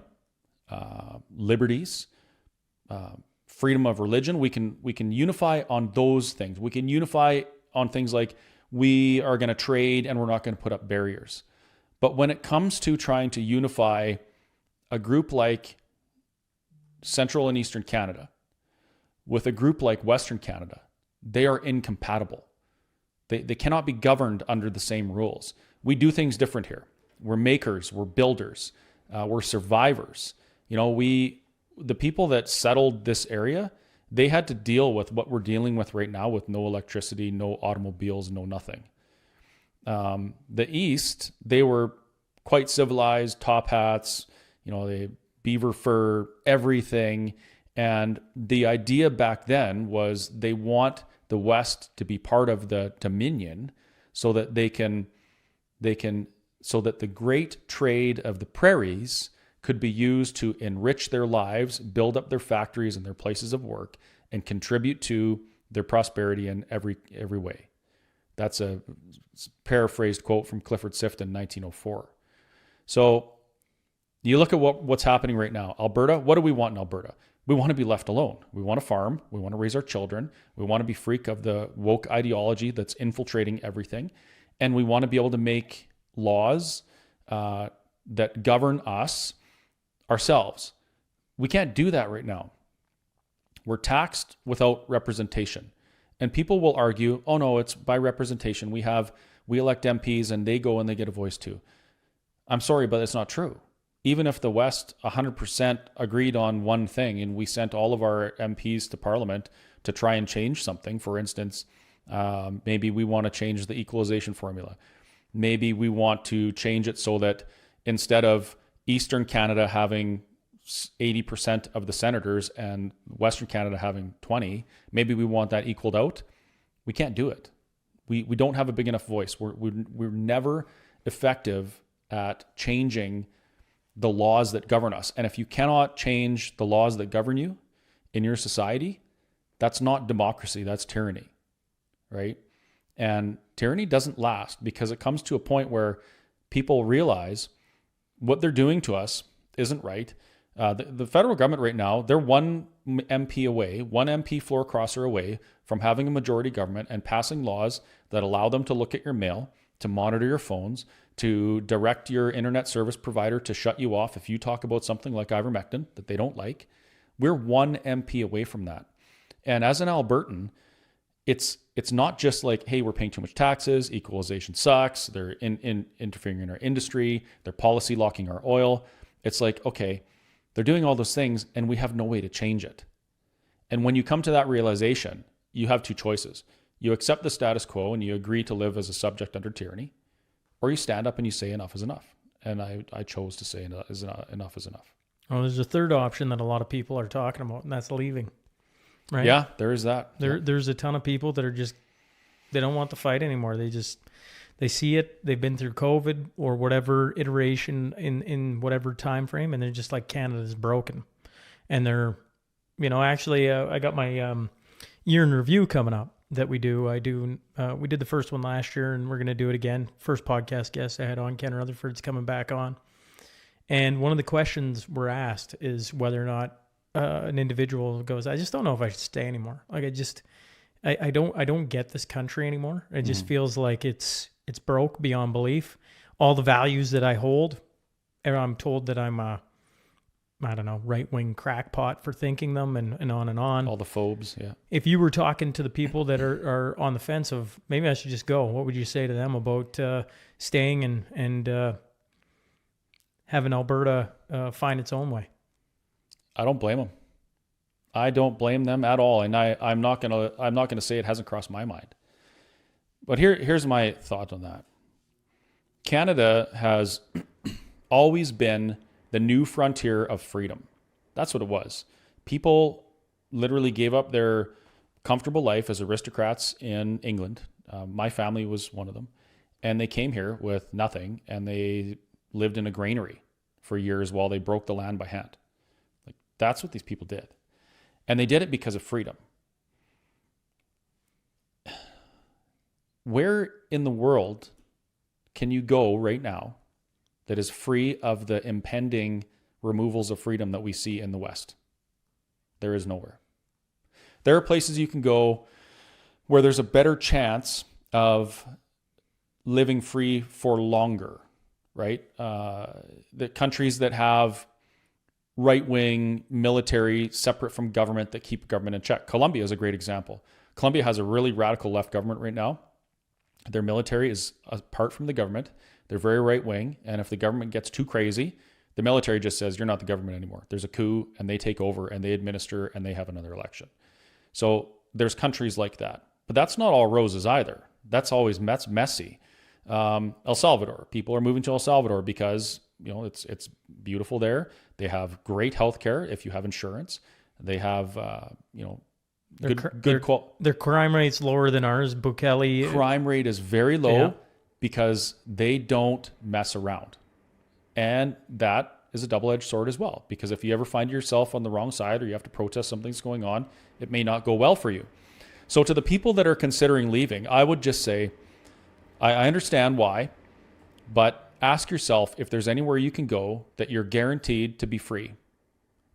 liberties, freedom of religion. We can unify on those things. We can unify on things like we are going to trade and we're not going to put up barriers. But when it comes to trying to unify a group like Central and Eastern Canada with a group like Western Canada, they are incompatible. They cannot be governed under the same rules. We do things different here. We're makers, we're builders, we're survivors. The people that settled this area, they had to deal with what we're dealing with right now with no electricity, no automobiles, no nothing. The East, they were quite civilized, top hats, they beaver fur, everything. And the idea back then was they want the West to be part of the Dominion so that so that the great trade of the prairies could be used to enrich their lives, build up their factories and their places of work, and contribute to their prosperity in every way. That's a paraphrased quote from Clifford Sifton in 1904. So you look at what's happening right now. Alberta, what do we want in Alberta? We want to be left alone. We want to farm. We want to raise our children. We want to be free of the woke ideology that's infiltrating everything. And we want to be able to make laws that govern us ourselves. We can't do that right now. We're taxed without representation. And people will argue, oh no, it's by representation. We elect MPs and they go and they get a voice too. I'm sorry, but it's not true. Even if the West 100% agreed on one thing and we sent all of our MPs to Parliament to try and change something, for instance, maybe we want to change the equalization formula. Maybe we want to change it so that instead of Eastern Canada having 80% of the senators and Western Canada having 20, maybe we want that equaled out. We can't do it. We don't have a big enough voice. We're never effective at changing the laws that govern us. And if you cannot change the laws that govern you in your society, that's not democracy, that's tyranny, right? And tyranny doesn't last because it comes to a point where people realize what they're doing to us isn't right. The federal government right now, they're one MP floor crosser away from having a majority government and passing laws that allow them to look at your mail, to monitor your phones, to direct your internet service provider to shut you off if you talk about something like ivermectin that they don't like. We're one MP away from that. And as an Albertan, it's not just like, hey, we're paying too much taxes, equalization sucks, they're interfering in our industry, they're policy locking our oil. It's like, okay, they're doing all those things and we have no way to change it. And when you come to that realization, you have two choices. You accept the status quo and you agree to live as a subject under tyranny, or you stand up and you say enough is enough. And I chose to say enough is enough. Well, there's a third option that a lot of people are talking about, and that's leaving. Right? Yeah, there is that. There's a ton of people that are just, they don't want the fight anymore. They see it. They've been through COVID or whatever iteration in whatever time frame, and they're just like, Canada's broken. And they're, actually, I got my year in review coming up that we do. We did the first one last year, and we're going to do it again. First podcast guest I had on, Ken Rutherford's coming back on. And one of the questions we're asked is whether or not an individual goes, I just don't know if I should stay anymore. Like, I don't get this country anymore. It just feels like it's broke beyond belief. All the values that I hold, and I'm told that I'm a, I don't know, right-wing crackpot for thinking them, and on and on. All the phobes, yeah. If you were talking to the people that are on the fence of maybe I should just go, what would you say to them about staying and having Alberta find its own way? I don't blame them. I don't blame them at all, and I'm not gonna say it hasn't crossed my mind. But here's my thought on that. Canada has always been the new frontier of freedom. That's what it was. People literally gave up their comfortable life as aristocrats in England. My family was one of them, and they came here with nothing, and they lived in a granary for years while they broke the land by hand. Like, that's what these people did. And they did it because of freedom. Where in the world can you go right now that is free of the impending removals of freedom that we see in the West? There is nowhere. There are places you can go where there's a better chance of living free for longer, right? The countries that have right-wing military separate from government that keep government in check. Colombia is a great example. Colombia has a really radical left government right now. Their military is apart from the government. They're very right-wing, and if the government gets too crazy, the military just says, you're not the government anymore. There's a coup, and they take over, and they administer, and they have another election. So there's countries like that. But that's not all roses either. That's always messy. El Salvador. People are moving to El Salvador because it's beautiful there. They have great health care if you have insurance. They have their crime rate's lower than ours. Bukele crime rate is very low because they don't mess around, and that is a double-edged sword as well. Because if you ever find yourself on the wrong side or you have to protest something's going on, it may not go well for you. So to the people that are considering leaving, I would just say, I understand why, but ask yourself if there's anywhere you can go that you're guaranteed to be free.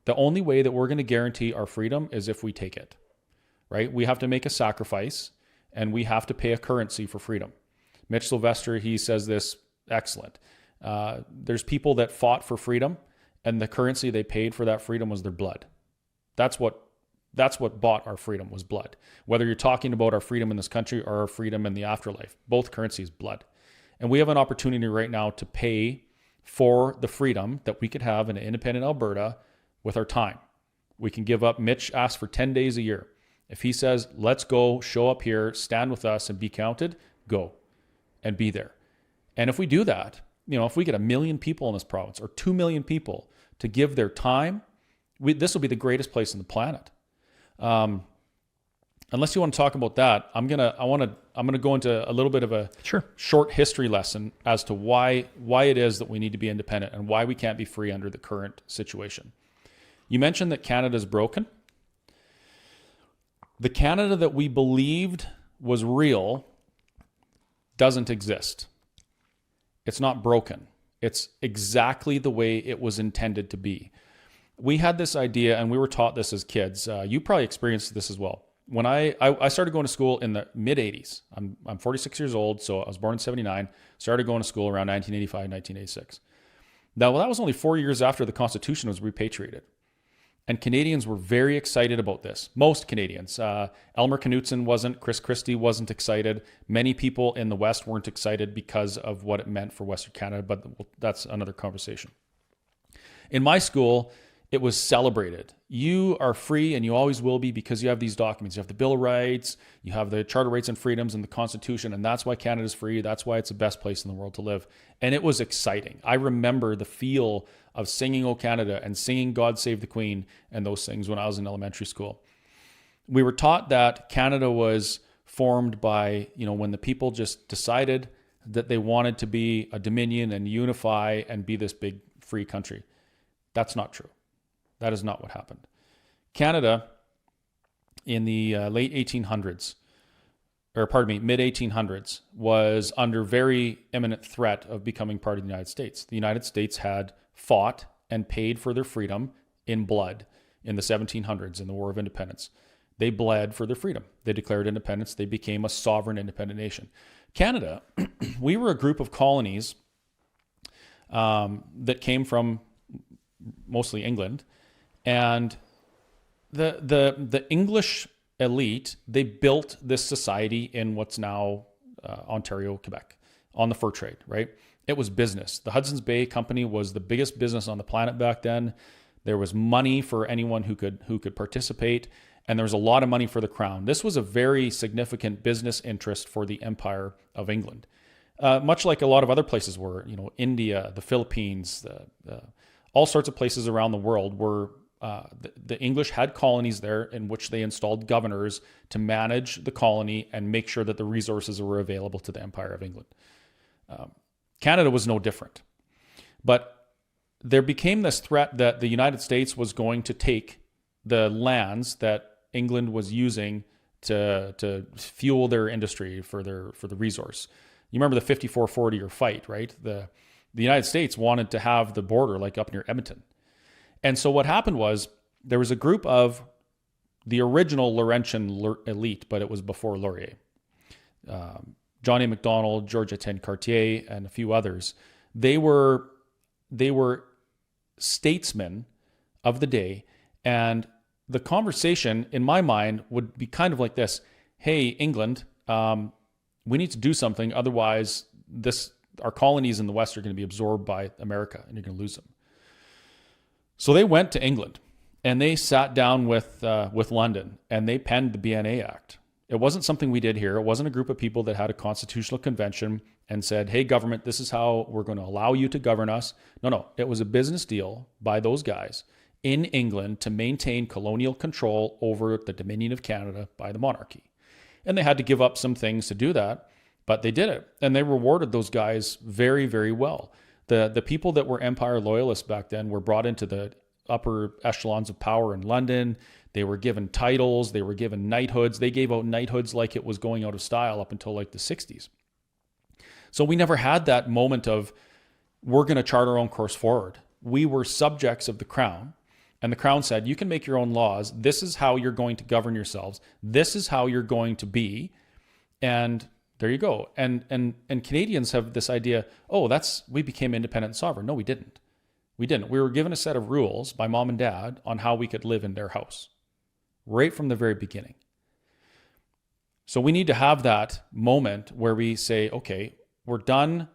The only way that we're going to guarantee our freedom is if we take it, right? We have to make a sacrifice, and we have to pay a currency for freedom. Mitch Sylvester, he says this excellent. There's people that fought for freedom, and the currency they paid for that freedom was their blood. That's what bought our freedom, was blood. Whether you're talking about our freedom in this country or our freedom in the afterlife, both currencies, blood. And we have an opportunity right now to pay for the freedom that we could have in an independent Alberta with our time. We can give up. Mitch asks for 10 days a year. If he says, let's go, show up here, stand with us and be counted, go and be there. And if we do that, if we get 1 million people in this province or 2 million people to give their time, this will be the greatest place on the planet. Unless you want to talk about that, I'm gonna go into a little bit of a short history lesson as to why it is that we need to be independent and why we can't be free under the current situation. You mentioned that Canada's broken. The Canada that we believed was real doesn't exist. It's not broken. It's exactly the way it was intended to be. We had this idea, and we were taught this as kids. You probably experienced this as well. When I started going to school in the mid-'80s, I'm 46 years old, so I was born in 79, started going to school around 1985, 1986. Now, that was only 4 years after the Constitution was repatriated. And Canadians were very excited about this. Most Canadians. Elmer Knutson wasn't. Chris Christie wasn't excited. Many people in the West weren't excited because of what it meant for Western Canada, but that's another conversation. In my school, it was celebrated. You are free, and you always will be, because you have these documents. You have the Bill of Rights, you have the Charter of Rights and Freedoms and the Constitution, and that's why Canada's free. That's why it's the best place in the world to live. And it was exciting. I remember the feel of singing "O Canada" and singing "God Save the Queen" and those things when I was in elementary school. We were taught that Canada was formed by, when the people just decided that they wanted to be a dominion and unify and be this big free country. That's not true. That is not what happened. Canada in the mid 1800s was under very imminent threat of becoming part of the United States. The United States had fought and paid for their freedom in blood in the 1700s in the War of Independence. They bled for their freedom. They declared independence. They became a sovereign, independent nation. Canada, we were a group of colonies that came from mostly England, and the English elite, they built this society in what's now Ontario, Quebec, on the fur trade, right? It was business. The Hudson's Bay Company was the biggest business on the planet back then. There was money for anyone who could participate, and there was a lot of money for the crown. This was a very significant business interest for the Empire of England, much like a lot of other places were. India, the Philippines, all sorts of places around the world were. The English had colonies there in which they installed governors to manage the colony and make sure that the resources were available to the Empire of England. Canada was no different. But there became this threat that the United States was going to take the lands that England was using to fuel their industry for the resource. You remember the 54-40 fight, right? The United States wanted to have the border like up near Edmonton. And so what happened was there was a group of the original Laurentian elite, but it was before Laurier. John A. Macdonald, George Etienne Cartier, and a few others. They were statesmen of the day, and the conversation, in my mind, would be kind of like this: hey, England, we need to do something, otherwise our colonies in the West are going to be absorbed by America, and you're going to lose them. So they went to England, and they sat down with London, and they penned the BNA Act. It wasn't something we did here. It wasn't a group of people that had a constitutional convention and said, hey, government, this is how we're going to allow you to govern us. No. It was a business deal by those guys in England to maintain colonial control over the Dominion of Canada by the monarchy. And they had to give up some things to do that, but they did it. And they rewarded those guys very, very well. The people that were Empire loyalists back then were brought into the upper echelons of power in London. They were given titles. They were given knighthoods. They gave out knighthoods like it was going out of style up until like the 60s. So we never had that moment of, we're going to chart our own course forward. We were subjects of the crown, and the crown said, you can make your own laws. This is how you're going to govern yourselves. This is how you're going to be. And there you go. And Canadians have this idea, we became independent and sovereign. No, we didn't. We didn't. We were given a set of rules by mom and dad on how we could live in their house right from the very beginning. So we need to have that moment where we say, okay, we're done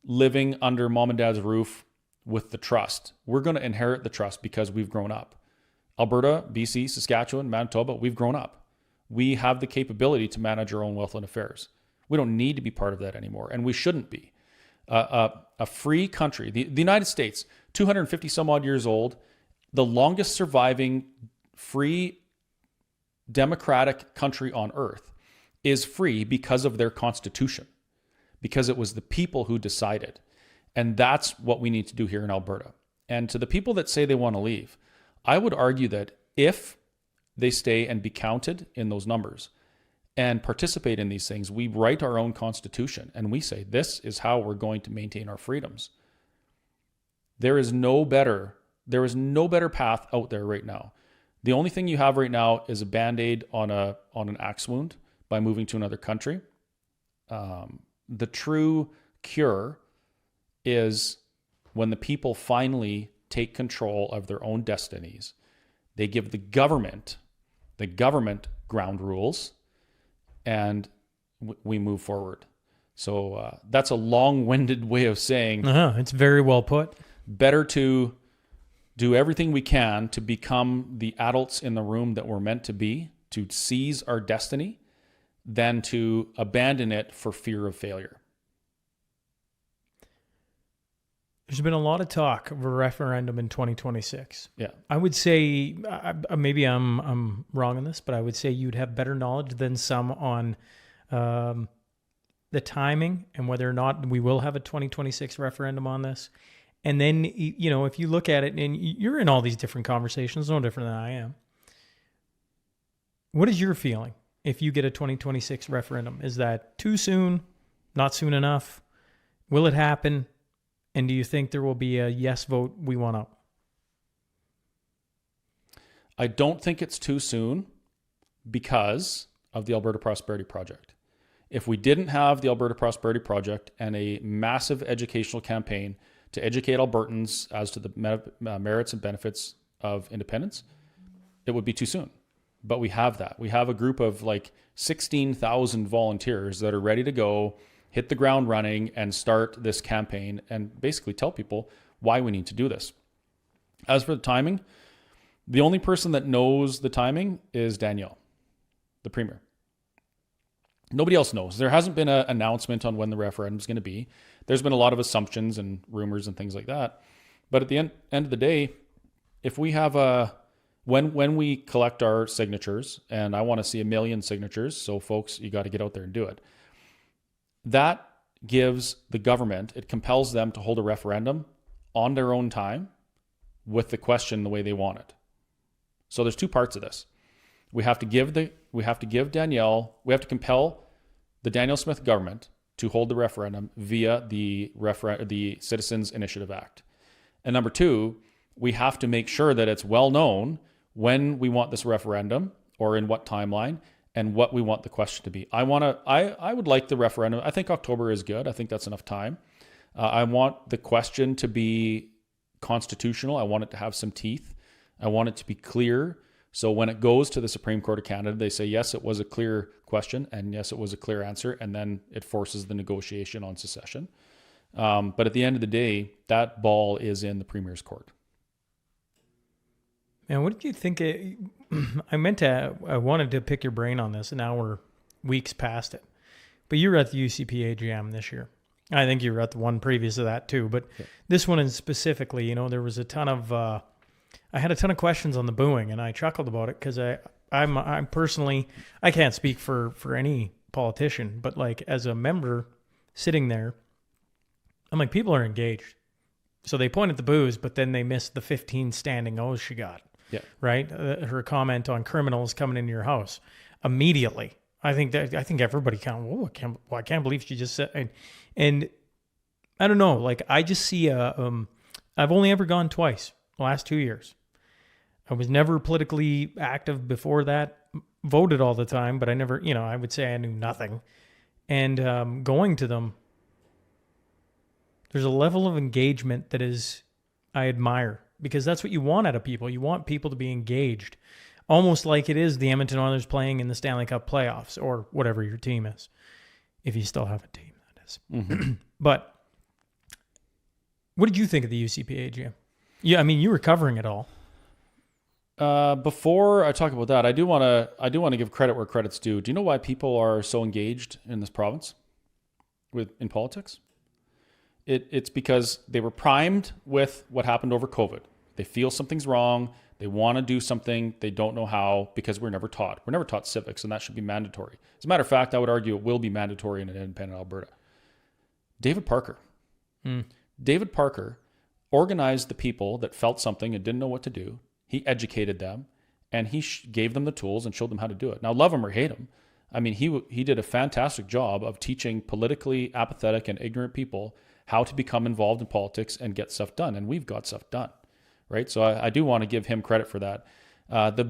living under mom and dad's roof with the trust. We're going to inherit the trust because we've grown up. Alberta, BC, Saskatchewan, Manitoba, we've grown up. We have the capability to manage our own wealth and affairs. We don't need to be part of that anymore, and we shouldn't be. A free country, the United States, 250 some odd years old, the longest surviving free democratic country on earth, is free because of their constitution, because it was the people who decided. And that's what we need to do here in Alberta. And to the people that say they want to leave, I would argue that if they stay and be counted in those numbers and participate in these things, we write our own constitution and we say, this is how we're going to maintain our freedoms. There is no better path out there right now. The only thing you have right now is a Band-Aid on an axe wound by moving to another country. The true cure is when the people finally take control of their own destinies. They give the government ground rules, and we move forward. So that's a long-winded way of saying it's very well put. Better to do everything we can to become the adults in the room that we're meant to be, to seize our destiny, than to abandon it for fear of failure. There's been a lot of talk of a referendum in 2026. Yeah. I would say, maybe I'm wrong on this, but I would say you'd have better knowledge than some on the timing and whether or not we will have a 2026 referendum on this. And then, if you look at it, and you're in all these different conversations, no different than I am. What is your feeling if you get a 2026 referendum? Is that too soon? Not soon enough? Will it happen? And do you think there will be a yes vote, we want out? I don't think it's too soon because of the Alberta Prosperity Project. If we didn't have the Alberta Prosperity Project and a massive educational campaign to educate Albertans as to the merits and benefits of independence, it would be too soon. But we have that. We have a group of like 16,000 volunteers that are ready to go, hit the ground running, and start this campaign and basically tell people why we need to do this. As for the timing, the only person that knows the timing is Danielle, the Premier. Nobody else knows. There hasn't been an announcement on when the referendum is going to be. There's been a lot of assumptions and rumors and things like that. But at the end of the day, if we have when we collect our signatures, and I want to see 1 million signatures, so folks, you got to get out there and do it. That gives the government, it compels them to hold a referendum on their own time with the question the way they want it. So there's two parts of this. We have to compel the Danielle Smith government to hold the referendum via the Citizens Initiative Act. And number two, we have to make sure that it's well known when we want this referendum or in what timeline and what we want the question to be. I would like the referendum. I think October is good. I think that's enough time. I want the question to be constitutional. I want it to have some teeth. I want it to be clear. So when it goes to the Supreme Court of Canada, they say, yes, it was a clear question, and yes, it was a clear answer, and then it forces the negotiation on secession. But at the end of the day, that ball is in the Premier's court. And what did you think? I wanted to pick your brain on this, and now we're weeks past it. But you were at the UCP AGM this year. I think you were at the one previous to that too. But this one is specifically, there was a ton of... I had a ton of questions on the booing, and I chuckled about it because I'm personally, I can't speak for any politician, but like as a member sitting there, I'm like, people are engaged. So they point at the boos, but then they missed the 15 standing O's she got. Yeah. Right. Her comment on criminals coming into your house immediately. I think everybody I can't believe she just said, and I don't know, like I just see I've only ever gone twice the last 2 years. I was never politically active before that, voted all the time, but I never, I would say I knew nothing. And going to them, there's a level of engagement that I admire, because that's what you want out of people. You want people to be engaged, almost like it is the Edmonton Oilers playing in the Stanley Cup playoffs or whatever your team is, if you still have a team, that is. Mm-hmm. But what did you think of the UCP AGM? Yeah, I mean, you were covering it all. Before I talk about that, I do want to give credit where credit's due. Do you know why people are so engaged in this province in politics? It's because they were primed with what happened over COVID. They feel something's wrong. They want to do something. They don't know how, because we're never taught. We're never taught civics, and that should be mandatory. As a matter of fact, I would argue it will be mandatory in an independent Alberta. David Parker. David Parker organized the people that felt something and didn't know what to do. He educated them, and he gave them the tools and showed them how to do it. Now, love him or hate him, I mean, he did a fantastic job of teaching politically apathetic and ignorant people how to become involved in politics and get stuff done. And we've got stuff done, right? So I do want to give him credit for that. The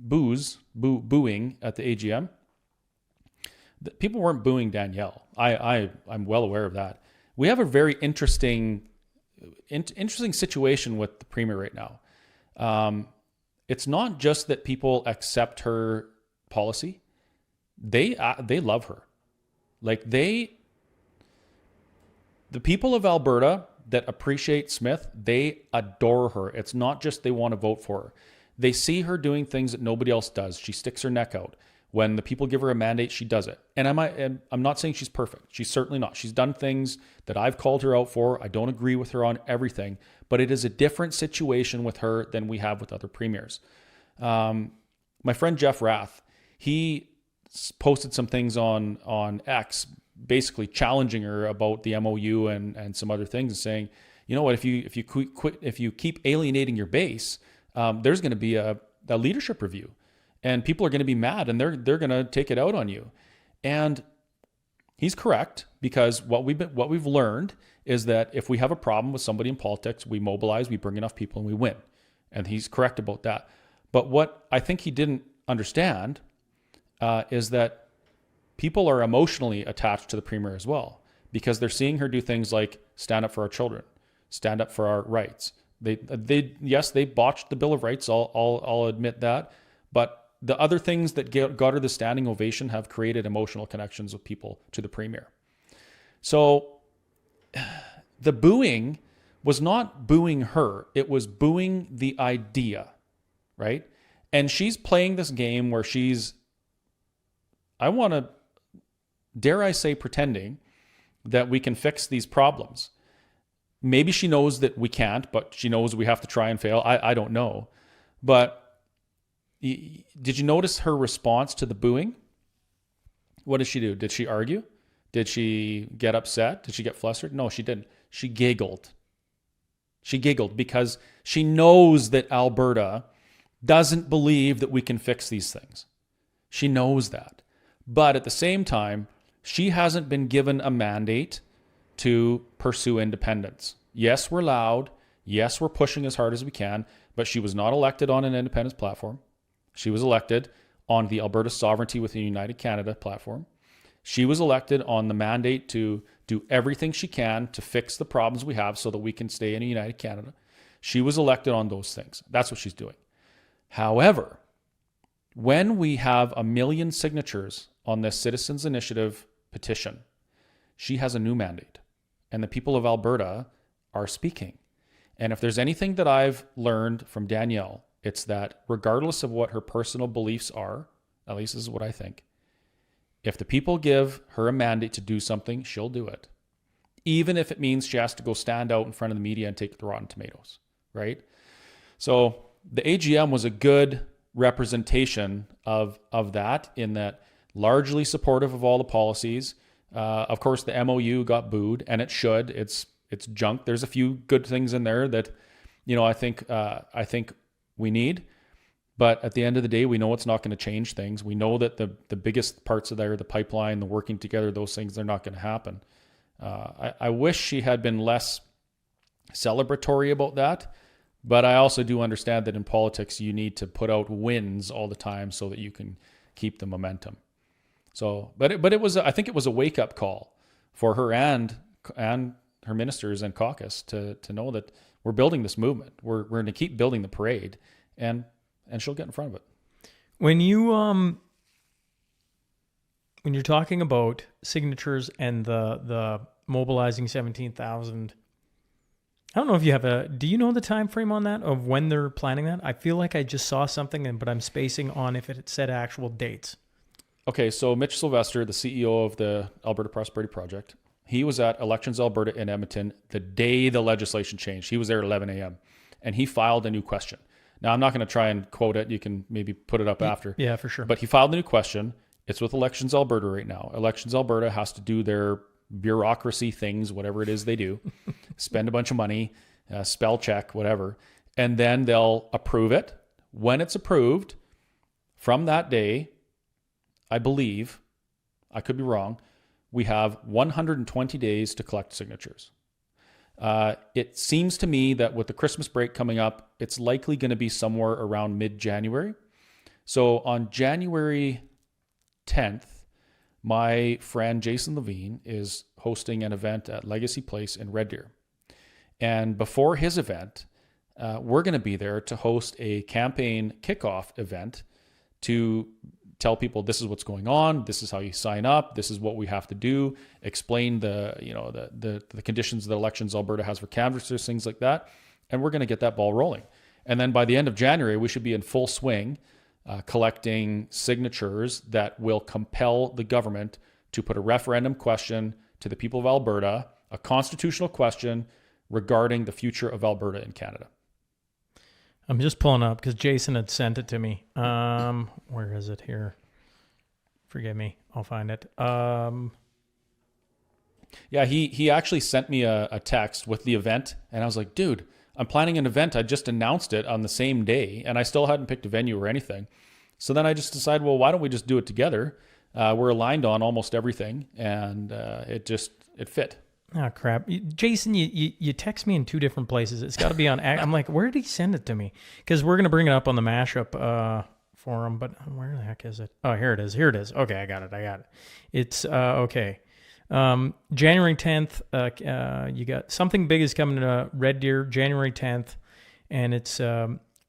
booing at the AGM, people weren't booing Danielle. I'm well aware of that. We have a very interesting situation with the Premier right now. It's not just that people accept her policy; they love her. Like the people of Alberta that appreciate Smith, they adore her. It's not just they want to vote for her; they see her doing things that nobody else does. She sticks her neck out. When the people give her a mandate, she does it. And I'm not saying she's perfect. She's certainly not. She's done things that I've called her out for. I don't agree with her on everything, but it is a different situation with her than we have with other premiers. My friend Jeff Rath, he posted some things on X basically challenging her about the MOU and some other things, and saying, you know what, if you keep alienating your base, there's going to be a leadership review, and people are going to be mad, and they're going to take it out on you. And he's correct, because what we've learned is that if we have a problem with somebody in politics, we mobilize, we bring enough people, and we win. And he's correct about that. But what I think he didn't understand is that people are emotionally attached to the Premier as well, because they're seeing her do things like stand up for our children, stand up for our rights. Yes, they botched the Bill of Rights. I'll admit that. But the other things that got her the standing ovation have created emotional connections with people to the Premier. So the booing was not booing her. It was booing the idea, right? And she's playing this game where dare I say, pretending that we can fix these problems. Maybe she knows that we can't, but she knows we have to try and fail. I don't know. But did you notice her response to the booing? What did she do? Did she argue? Did she get upset? Did she get flustered? No, she didn't. She giggled. She giggled because she knows that Alberta doesn't believe that we can fix these things. She knows that. But at the same time, she hasn't been given a mandate to pursue independence. Yes, we're loud. Yes, we're pushing as hard as we can, but she was not elected on an independence platform. She was elected on the Alberta Sovereignty with a United Canada platform. She was elected on the mandate to do everything she can to fix the problems we have so that we can stay in a United Canada. She was elected on those things. That's what she's doing. However, when we have 1 million signatures on this Citizens Initiative petition, she has a new mandate, and the people of Alberta are speaking. And if there's anything that I've learned from Danielle, it's that regardless of what her personal beliefs are, at least this is what I think, if the people give her a mandate to do something, she'll do it. Even if it means she has to go stand out in front of the media and take the rotten tomatoes, right? So the AGM was a good representation of that, in that largely supportive of all the policies. Of course, the MOU got booed, and it should. It's junk. There's a few good things in there that, I think we need. But at the end of the day, we know it's not going to change things. We know that the biggest parts of there, the pipeline, the working together, those things, they're not going to happen. I wish she had been less celebratory about that. But I also do understand that in politics, you need to put out wins all the time so that you can keep the momentum. So, but it was, I think it was a wake up call for her and her ministers and caucus to know that we're building this movement. We're going to keep building the parade, and she'll get in front of it. When you're talking about signatures and the mobilizing 17,000, I don't know if you have do you know the time frame on that, of when they're planning that? I feel like I just saw something, but I'm spacing on if it said actual dates. Okay, so Mitch Sylvester, the CEO of the Alberta Prosperity Project, he was at Elections Alberta in Edmonton the day the legislation changed. He was there at 11 a.m. and he filed a new question. Now, I'm not going to try and quote it. You can maybe put it up after. Yeah, for sure. But he filed a new question. It's with Elections Alberta right now. Elections Alberta has to do their bureaucracy things, whatever it is they do, spend a bunch of money, spell check, whatever, and then they'll approve it. When it's approved, from that day, I believe, I could be wrong, we have 120 days to collect signatures. It seems to me that with the Christmas break coming up, it's likely going to be somewhere around mid-January. So on January 10th, my friend Jason Levine is hosting an event at Legacy Place in Red Deer. And before his event, we're going to be there to host a campaign kickoff event to tell people this is what's going on, this is how you sign up, this is what we have to do, explain the conditions that Elections Alberta has for canvassers, things like that. And we're going to get that ball rolling. And then by the end of January, we should be in full swing collecting signatures that will compel the government to put a referendum question to the people of Alberta, a constitutional question regarding the future of Alberta in Canada. I'm just pulling up because Jason had sent it to me. Where is it here? Forgive me. I'll find it. Yeah, he actually sent me a text with the event, and I was like, dude, I'm planning an event. I just announced it on the same day, and I still hadn't picked a venue or anything. So then I just decided, well, why don't we just do it together? We're aligned on almost everything, and it fit. Oh, crap. Jason, you text me in two different places. It's got to be on... I'm like, where did he send it to me? Because we're going to bring it up on the mashup forum, but where the heck is it? Oh, here it is. Okay, I got it. It's, okay. January 10th, you got Something Big is coming to Red Deer, January 10th, and it's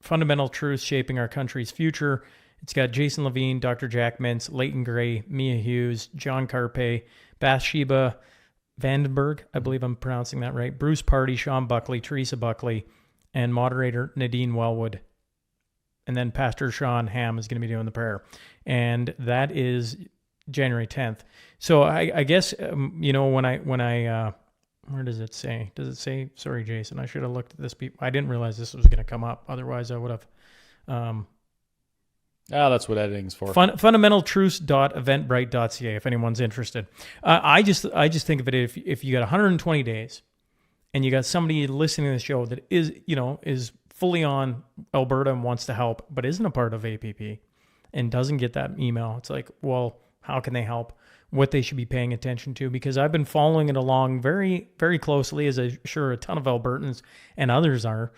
Fundamental Truths Shaping Our Country's Future. It's got Jason Levine, Dr. Jack Mintz, Leighton Gray, Mia Hughes, John Carpe, Bathsheba Vandenberg, I believe I'm pronouncing that right, Bruce Party, Sean Buckley, Teresa Buckley, and moderator Nadine Wellwood. And then Pastor Sean Ham is going to be doing the prayer. And that is January 10th. So I guess, when I where does it say? Does it say, sorry, Jason, I should have looked at this. I didn't realize this was going to come up. Otherwise, I would have. That's what editing's for. Fundamentaltruths.eventbrite.ca if anyone's interested. I just think of it if you got 120 days and you got somebody listening to the show that is fully on Alberta and wants to help, but isn't a part of APP and doesn't get that email. It's like, well, how can they help? What they should be paying attention to? Because I've been following it along very, very closely, as I'm sure a ton of Albertans and others are.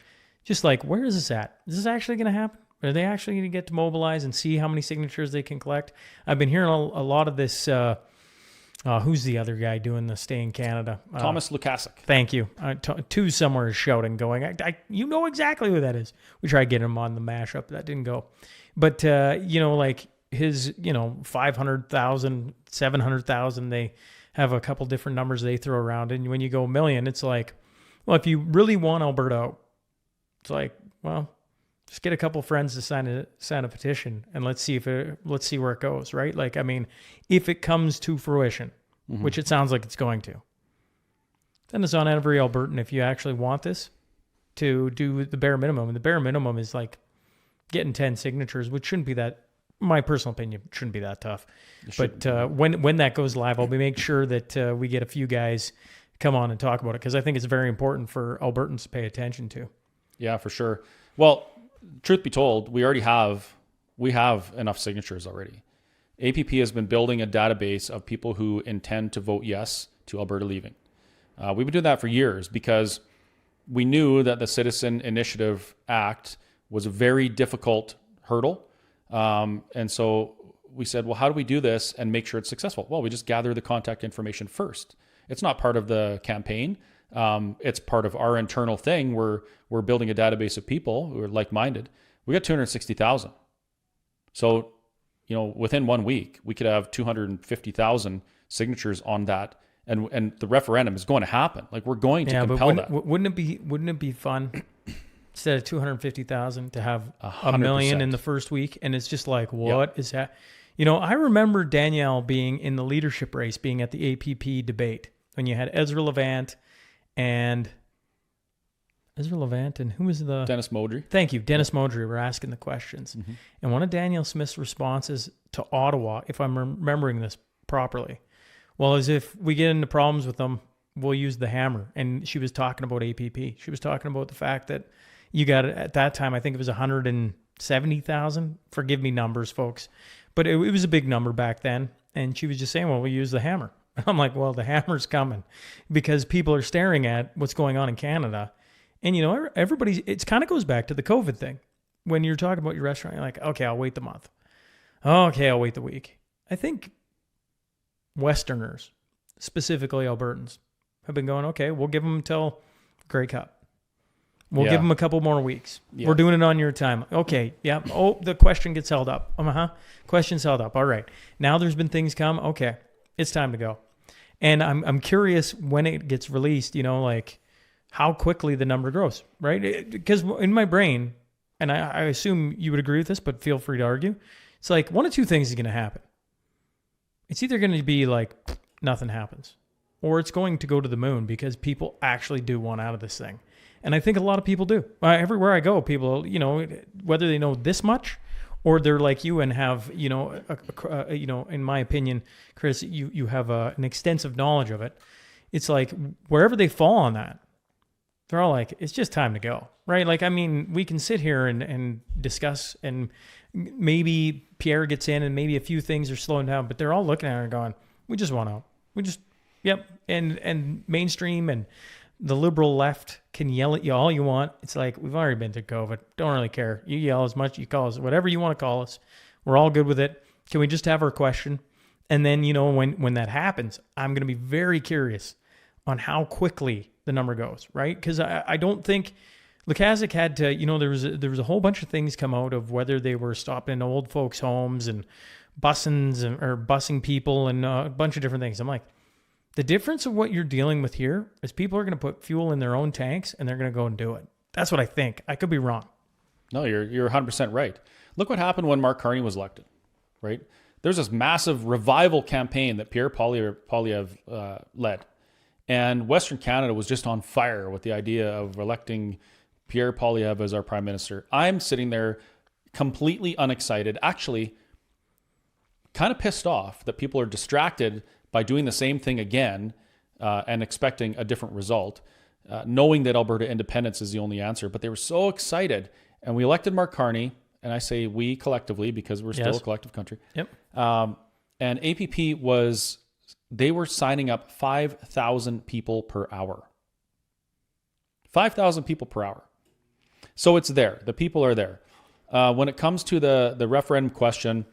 Just like, where is this at? Is this actually going to happen? Are they actually going to get to mobilize and see how many signatures they can collect? I've been hearing a lot of this. Who's the other guy doing the Stay in Canada? Thomas Lukasik. Thank you. Two somewhere is shouting, going, you know exactly who that is. We tried getting him on the mashup. That didn't go. But, like his, 500,000, 700,000, they have a couple different numbers they throw around. And when you go a million, it's like, well, if you really want Alberta out, it's like, well, just get a couple friends to sign a petition and let's see where it goes, right? Like, I mean, if it comes to fruition, which it sounds like it's going to, then it's on every Albertan, if you actually want this, to do the bare minimum. And the bare minimum is like getting 10 signatures, which shouldn't be that, my personal opinion, shouldn't be that tough. But when that goes live, I'll make sure that we get a few guys come on and talk about it, because I think it's very important for Albertans to pay attention to. Yeah, for sure. Well, truth be told, we have enough signatures already. APP has been building a database of people who intend to vote yes to Alberta leaving. We've been doing that for years because we knew that the Citizen Initiative Act was a very difficult hurdle. And so we said, well, how do we do this and make sure it's successful? Well, we just gather the contact information first. It's not part of the campaign. It's part of our internal thing. We're building a database of people who are like-minded. We got 260,000. So, within 1 week, we could have 250,000 signatures on that. And the referendum is going to happen. Like, we're going to compel that. Wouldn't it be fun instead of 250,000 to have 100%. Million in the first week? And it's just like, what is that? I remember Danielle being in the leadership race, being at the APP debate when you had Ezra Levant and who was the... Dennis Modry. Thank you. Dennis Modry were asking the questions. Mm-hmm. And one of Danielle Smith's responses to Ottawa, if I'm remembering this properly, well, as if we get into problems with them, we'll use the hammer. And she was talking about APP. She was talking about the fact that you got, at that time, I think it was 170,000. Forgive me numbers, folks. But it was a big number back then. And she was just saying, well, we'll use the hammer. I'm like, well, the hammer's coming because people are staring at what's going on in Canada. And, everybody's, it kind of goes back to the COVID thing. When you're talking about your restaurant, you're like, okay, I'll wait the month. Okay, I'll wait the week. I think Westerners, specifically Albertans, have been going, okay, we'll give them until Grey Cup. We'll give them a couple more weeks. Yeah. We're doing it on your time. Okay, yeah. Oh, the question gets held up. Question's held up. All right. Now there's been things come. Okay, it's time to go. And I'm curious when it gets released, like how quickly the number grows, right? Because in my brain, and I assume you would agree with this, but feel free to argue, it's like one of two things is going to happen. It's either going to be like nothing happens, or it's going to go to the moon because people actually do want out of this thing. And I think a lot of people do. Everywhere I go, people, whether they know this much or they're like you and have, in my opinion, Chris, you have an extensive knowledge of it. it's like wherever they fall on that, they're all like, it's just time to go, right? Like, I mean, we can sit here and discuss, and maybe Pierre gets in and maybe a few things are slowing down, but they're all looking at it and going, we just want out. We just, yep. And mainstream and the liberal left can yell at you all you want. It's like, we've already been through COVID. Don't really care. You yell as much, you call us, whatever you want to call us. We're all good with it. Can we just have our question? And then, when that happens, I'm going to be very curious on how quickly the number goes, right? Because I don't think Lukaszuk had to, there was a whole bunch of things come out of whether they were stopping in old folks' homes and busing people and a bunch of different things. I'm like, the difference of what you're dealing with here is people are going to put fuel in their own tanks and they're going to go and do it. That's what I think. I could be wrong. No, you're 100% right. Look what happened when Mark Carney was elected, right? There's this massive revival campaign that Pierre Poilievre led. And Western Canada was just on fire with the idea of electing Pierre Poilievre as our prime minister. I'm sitting there completely unexcited, actually kind of pissed off that people are distracted by doing the same thing again and expecting a different result, knowing that Alberta independence is the only answer. But they were so excited. And we elected Mark Carney, and I say we collectively because we're still a collective country. Yep. And APP they were signing up 5,000 people per hour. 5,000 people per hour. So it's there. The people are there. When it comes to the referendum question,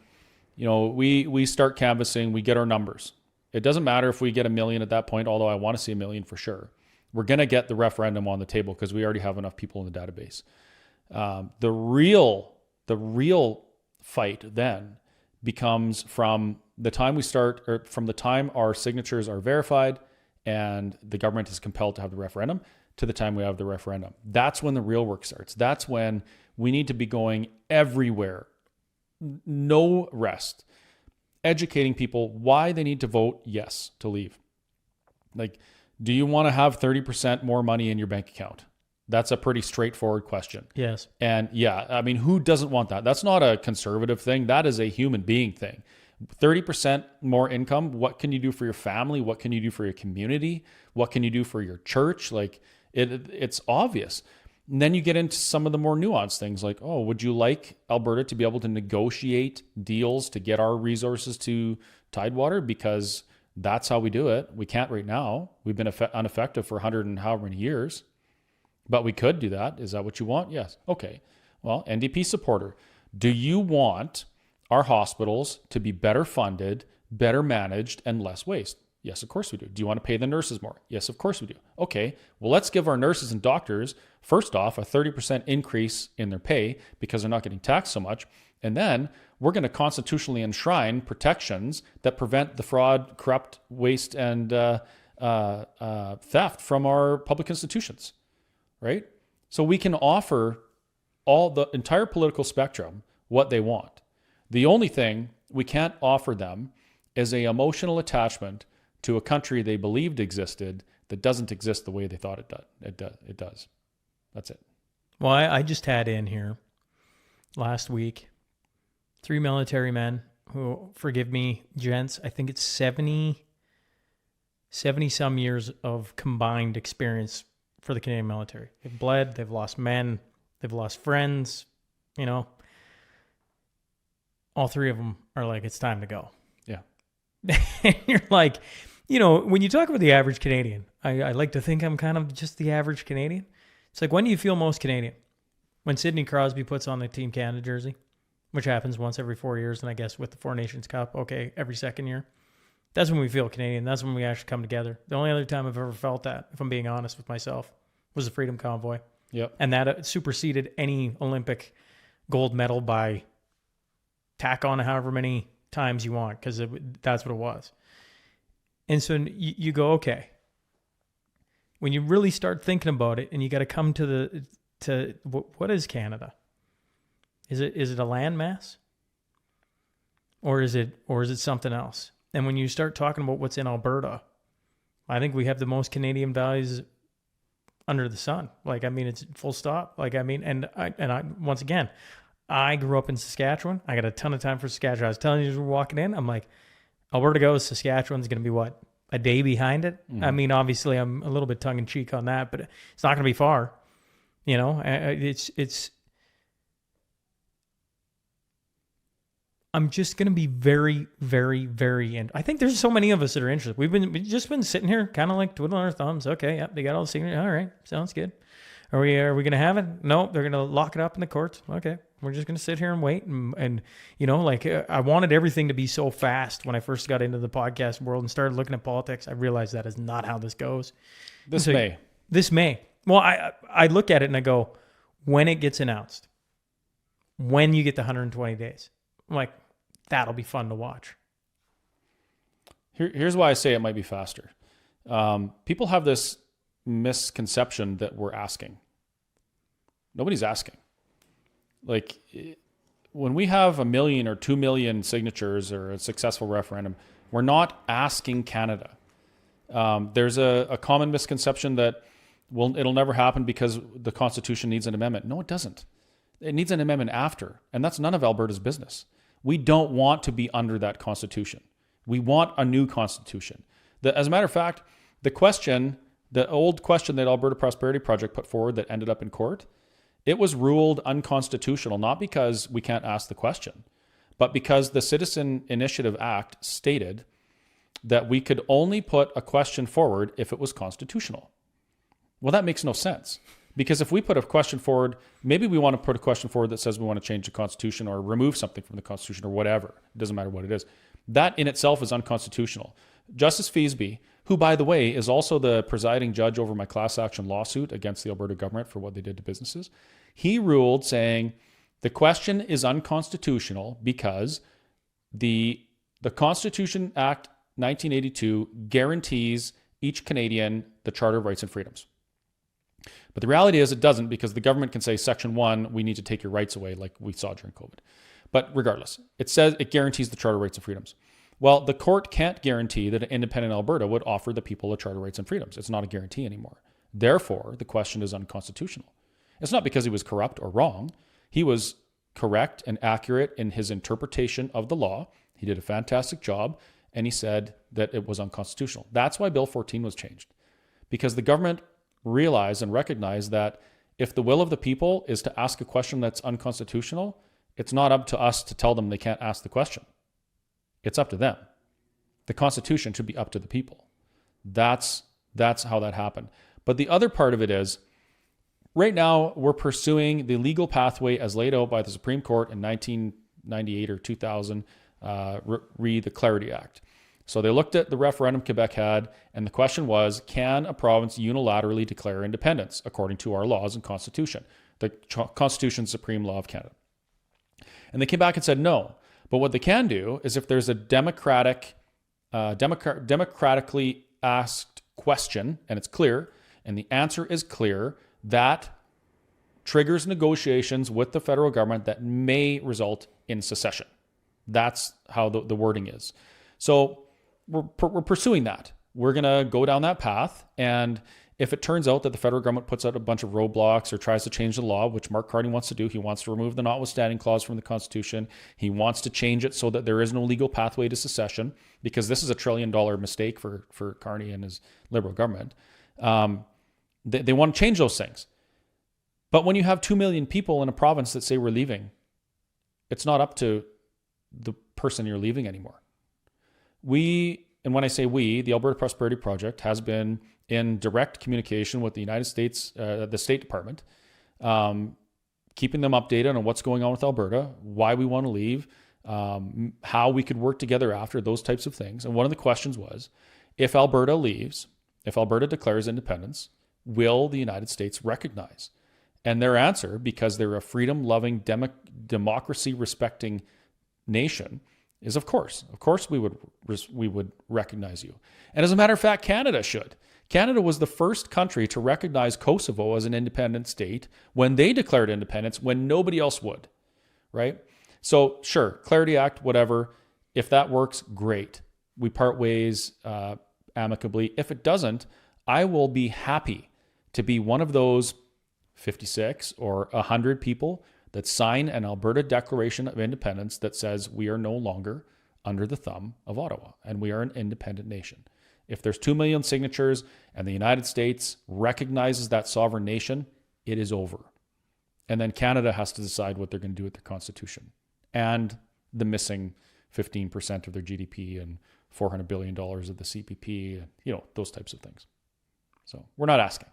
we start canvassing, we get our numbers. It doesn't matter if we get 1 million at that point, although I want to see 1 million for sure. We're going to get the referendum on the table because we already have enough people in the database. The real fight then becomes from the time we start, or from the time our signatures are verified and the government is compelled to have the referendum to the time we have the referendum. That's when the real work starts. That's when we need to be going everywhere. No rest. Educating people why they need to vote yes to leave. Like, do you want to have 30% more money in your bank account? That's a pretty straightforward question. Yes. And yeah, I mean, who doesn't want that? That's not a conservative thing. That is a human being thing. 30% more income. What can you do for your family? What can you do for your community? What can you do for your church? Like, it's obvious. And then you get into some of the more nuanced things like, oh, would you like Alberta to be able to negotiate deals to get our resources to Tidewater? Because that's how we do it. We can't right now. We've been ineffective for 100 and however many years. But we could do that. Is that what you want? Yes. Okay. Well, NDP supporter, do you want our hospitals to be better funded, better managed, and less waste? Yes, of course we do. Do you want to pay the nurses more? Yes, of course we do. Okay. Well, let's give our nurses and doctors, first off, a 30% increase in their pay because they're not getting taxed so much. And then we're going to constitutionally enshrine protections that prevent the fraud, corrupt, waste, and theft from our public institutions. Right? So we can offer all the entire political spectrum what they want. The only thing we can't offer them is an emotional attachment to a country they believed existed that doesn't exist the way they thought it does. That's it. Well, I just had in here last week 3 military men who, forgive me, gents, I think it's 70 some years of combined experience for the Canadian military. They've bled, they've lost men, they've lost friends, all 3 of them are like, it's time to go. Yeah. And you're like, when you talk about the average Canadian, I like to think I'm kind of just the average Canadian. It's like, when do you feel most Canadian? When Sidney Crosby puts on the Team Canada jersey, which happens once every 4 years, and I guess with the Four Nations Cup, okay, every second year. That's when we feel Canadian. That's when we actually come together. The only other time I've ever felt that, if I'm being honest with myself, was the Freedom Convoy. Yep. And that superseded any Olympic gold medal by tack on however many times you want, because that's what it was. And so you go, okay. When you really start thinking about it, and you got to come to what is Canada? Is it a landmass? Or is it something else? And when you start talking about what's in Alberta, I think we have the most Canadian values under the sun. Like, I mean, it's full stop. Like, I mean, and I once again, I grew up in Saskatchewan. I got a ton of time for Saskatchewan. I was telling you as we're walking in, I'm like, Alberta goes, Saskatchewan's going to be what? a day behind it. I mean, obviously, I'm a little bit tongue in cheek on that, but it's not going to be far. You know, it's. I'm just going to be very, very, very I think there's so many of us that are interested. We've just been sitting here kind of like twiddling our thumbs. Okay, yep, they got all the signatures. All right, sounds good. Are we going to have it? No, they're going to lock it up in the courts. Okay, we're just going to sit here and wait. And you know, like I wanted everything to be so fast when I first got into the podcast world and started looking at politics. I realized that is not how this goes. This May. Well, I look at it and I go, when it gets announced, when you get the 120 days, I'm like, that'll be fun to watch. Here's why I say it might be faster. People have this misconception that we're asking. Nobody's asking. Like, when we have 1 million or 2 million signatures or a successful referendum, we're not asking Canada. There's a common misconception that it'll never happen because the Constitution needs an amendment. No, it doesn't. It needs an amendment after, and that's none of Alberta's business. We don't want to be under that Constitution. We want a new Constitution. As a matter of fact, the old question that Alberta Prosperity Project put forward that ended up in court, it was ruled unconstitutional, not because we can't ask the question, but because the Citizen Initiative Act stated that we could only put a question forward if it was constitutional. Well, that makes no sense. Because if we put a question forward, maybe we want to put a question forward that says we want to change the Constitution or remove something from the Constitution or whatever. It doesn't matter what it is. That in itself is unconstitutional. Justice Feasby, who, by the way, is also the presiding judge over my class action lawsuit against the Alberta government for what they did to businesses, he ruled saying the question is unconstitutional because the Constitution Act 1982 guarantees each Canadian the Charter of Rights and Freedoms. But the reality is it doesn't, because the government can say, Section 1, we need to take your rights away, like we saw during COVID. But regardless, it says it guarantees the Charter of Rights and Freedoms. Well, the court can't guarantee that an independent Alberta would offer the people the Charter of Rights and Freedoms. It's not a guarantee anymore. Therefore, the question is unconstitutional. It's not because he was corrupt or wrong. He was correct and accurate in his interpretation of the law. He did a fantastic job, and he said that it was unconstitutional. That's why Bill 14 was changed, because the government realize and recognize that if the will of the people is to ask a question that's unconstitutional, it's not up to us to tell them they can't ask the question. It's up to them. The Constitution should be up to the people. That's how that happened. But the other part of it is, right now we're pursuing the legal pathway as laid out by the Supreme Court in 1998 or 2000, the Clarity Act. So they looked at the referendum Quebec had, and the question was, can a province unilaterally declare independence according to our laws and Constitution, the Constitution, supreme law of Canada? And they came back and said no. But what they can do is, if there's a democratically asked question, and it's clear, and the answer is clear, that triggers negotiations with the federal government that may result in secession. That's how the wording is. So we're pursuing that. We're going to go down that path. And if it turns out that the federal government puts out a bunch of roadblocks or tries to change the law, which Mark Carney wants to do, he wants to remove the notwithstanding clause from the Constitution. He wants to change it so that there is no legal pathway to secession, because this is $1 trillion mistake for Carney and his Liberal government. They want to change those things. But when you have 2 million people in a province that say we're leaving, it's not up to the person you're leaving anymore. And when I say we, the Alberta Prosperity Project has been in direct communication with the United States, the State Department, keeping them updated on what's going on with Alberta, why we want to leave, how we could work together after, those types of things. And one of the questions was, if Alberta leaves, if Alberta declares independence, will the United States recognize? And their answer, because they're a freedom-loving, democracy-respecting nation, is of course we would recognize you. And as a matter of fact, Canada should. Canada was the first country to recognize Kosovo as an independent state when they declared independence, when nobody else would, right? So sure, Clarity Act, whatever. If that works, great. We part ways amicably. If it doesn't, I will be happy to be one of those 56 or 100 people that sign an Alberta Declaration of Independence that says we are no longer under the thumb of Ottawa and we are an independent nation. If there's 2 million signatures and the United States recognizes that sovereign nation, it is over. And then Canada has to decide what they're going to do with their constitution and the missing 15% of their GDP and $400 billion of the CPP, and, you know, those types of things. So we're not asking.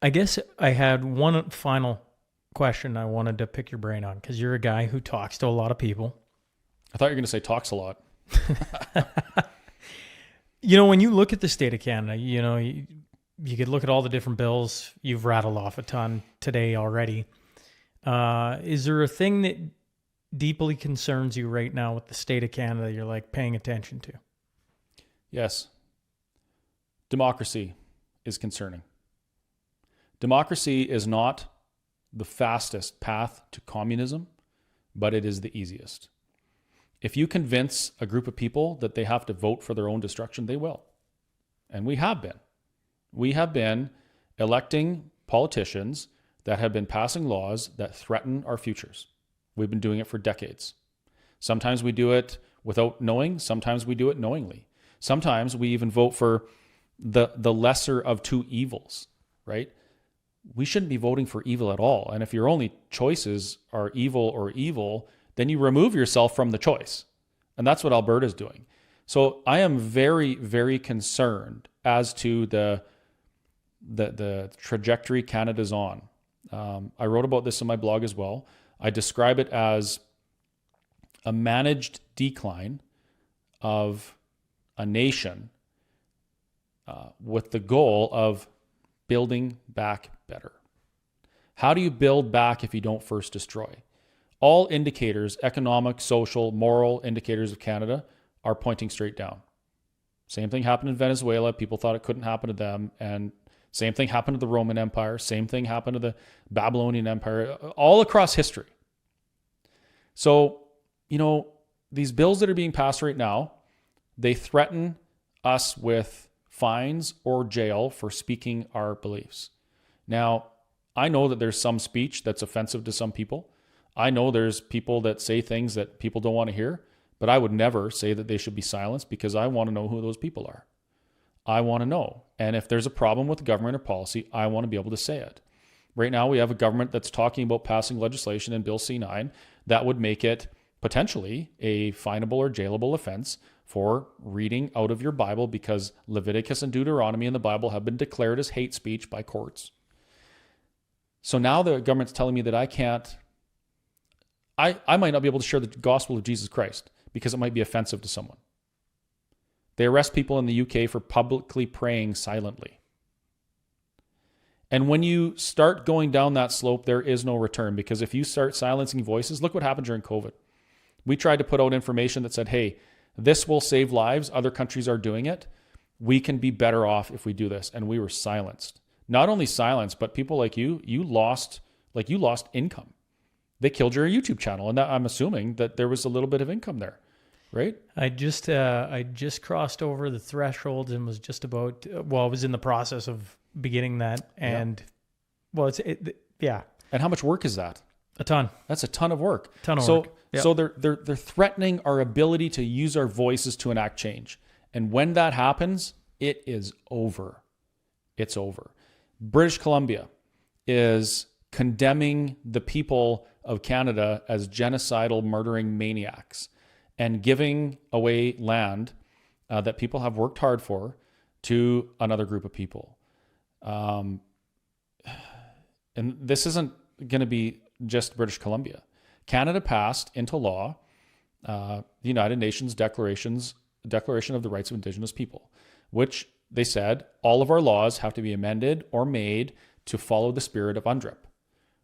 I guess I had one final question I wanted to pick your brain on, because you're a guy who talks to a lot of people. I thought you were going to say talks a lot. You know, when you look at the state of Canada, you know, you could look at all the different bills. You've rattled off a ton today already. Is there a thing that deeply concerns you right now with the state of Canada you're like paying attention to? Yes. Democracy is concerning. Democracy is not the fastest path to communism, but it is the easiest. If you convince a group of people that they have to vote for their own destruction, they will. And we have been. We have been electing politicians that have been passing laws that threaten our futures. We've been doing it for decades. Sometimes we do it without knowing. Sometimes we do it knowingly. Sometimes we even vote for the lesser of two evils, right? We shouldn't be voting for evil at all. And if your only choices are evil or evil, then you remove yourself from the choice. And that's what Alberta's doing. So I am very, very concerned as to the trajectory Canada's on. I wrote about this in my blog as well. I describe it as a managed decline of a nation with the goal of building back better. How do you build back if you don't first destroy? All indicators, economic, social, moral indicators of Canada are pointing straight down. Same thing happened in Venezuela. People thought it couldn't happen to them. And same thing happened to the Roman Empire. Same thing happened to the Babylonian Empire, all across history. So, you know, these bills that are being passed right now, they threaten us with fines or jail for speaking our beliefs. Now, I know that there's some speech that's offensive to some people. I know there's people that say things that people don't want to hear, but I would never say that they should be silenced because I want to know who those people are. I want to know. And if there's a problem with government or policy, I want to be able to say it. Right now, we have a government that's talking about passing legislation in Bill C-9 that would make it potentially a finable or jailable offense for reading out of your Bible, because Leviticus and Deuteronomy in the Bible have been declared as hate speech by courts. So now the government's telling me that I can't, I might not be able to share the gospel of Jesus Christ because it might be offensive to someone. They arrest people in the UK for publicly praying silently. And when you start going down that slope, there is no return, because if you start silencing voices, look what happened during COVID. We tried to put out information that said, hey, this will save lives. Other countries are doing it. We can be better off if we do this. And we were silenced. Not only silenced, but people like you lost income. They killed your YouTube channel. And I'm assuming that there was a little bit of income there, right? I just crossed over the threshold and was just about, I was in the process of beginning that. And yeah. And how much work is that? A ton. That's a ton of work. Work. Yep. So they're threatening our ability to use our voices to enact change. And when that happens, it is over. It's over. British Columbia is condemning the people of Canada as genocidal, murdering maniacs and giving away land that people have worked hard for to another group of people. And this isn't going to be just British Columbia. Canada passed into law the United Nations Declaration of the Rights of Indigenous People, which they said all of our laws have to be amended or made to follow the spirit of UNDRIP,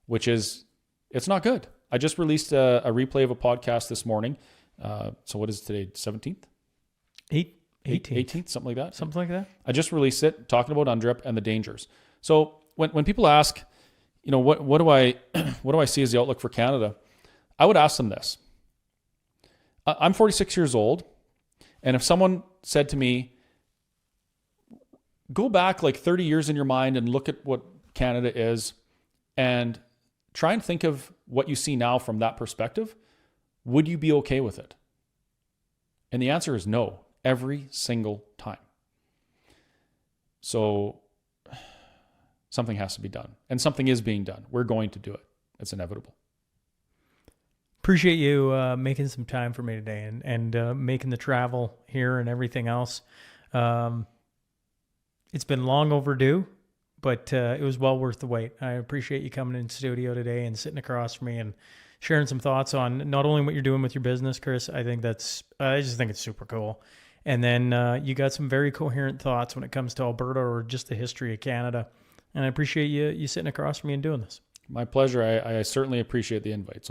which is, it's not good. I just released a replay of a podcast this morning. So what is it today? 17th? 18th, something like that. Something like that. I just released it talking about UNDRIP and the dangers. So when people ask, you know, what do I see as the outlook for Canada? I would ask them this. I'm 46 years old, and if someone said to me, go back like 30 years in your mind and look at what Canada is and try and think of what you see now from that perspective, would you be okay with it? And the answer is no, every single time. So something has to be done, and something is being done. We're going to do it. It's inevitable. Appreciate you making some time for me today and making the travel here and everything else. It's been long overdue, but it was well worth the wait. I appreciate you coming in studio today and sitting across from me and sharing some thoughts on not only what you're doing with your business, Chris. I just think it's super cool. And then you got some very coherent thoughts when it comes to Alberta or just the history of Canada. And I appreciate you sitting across from me and doing this. My pleasure. I certainly appreciate the invite. So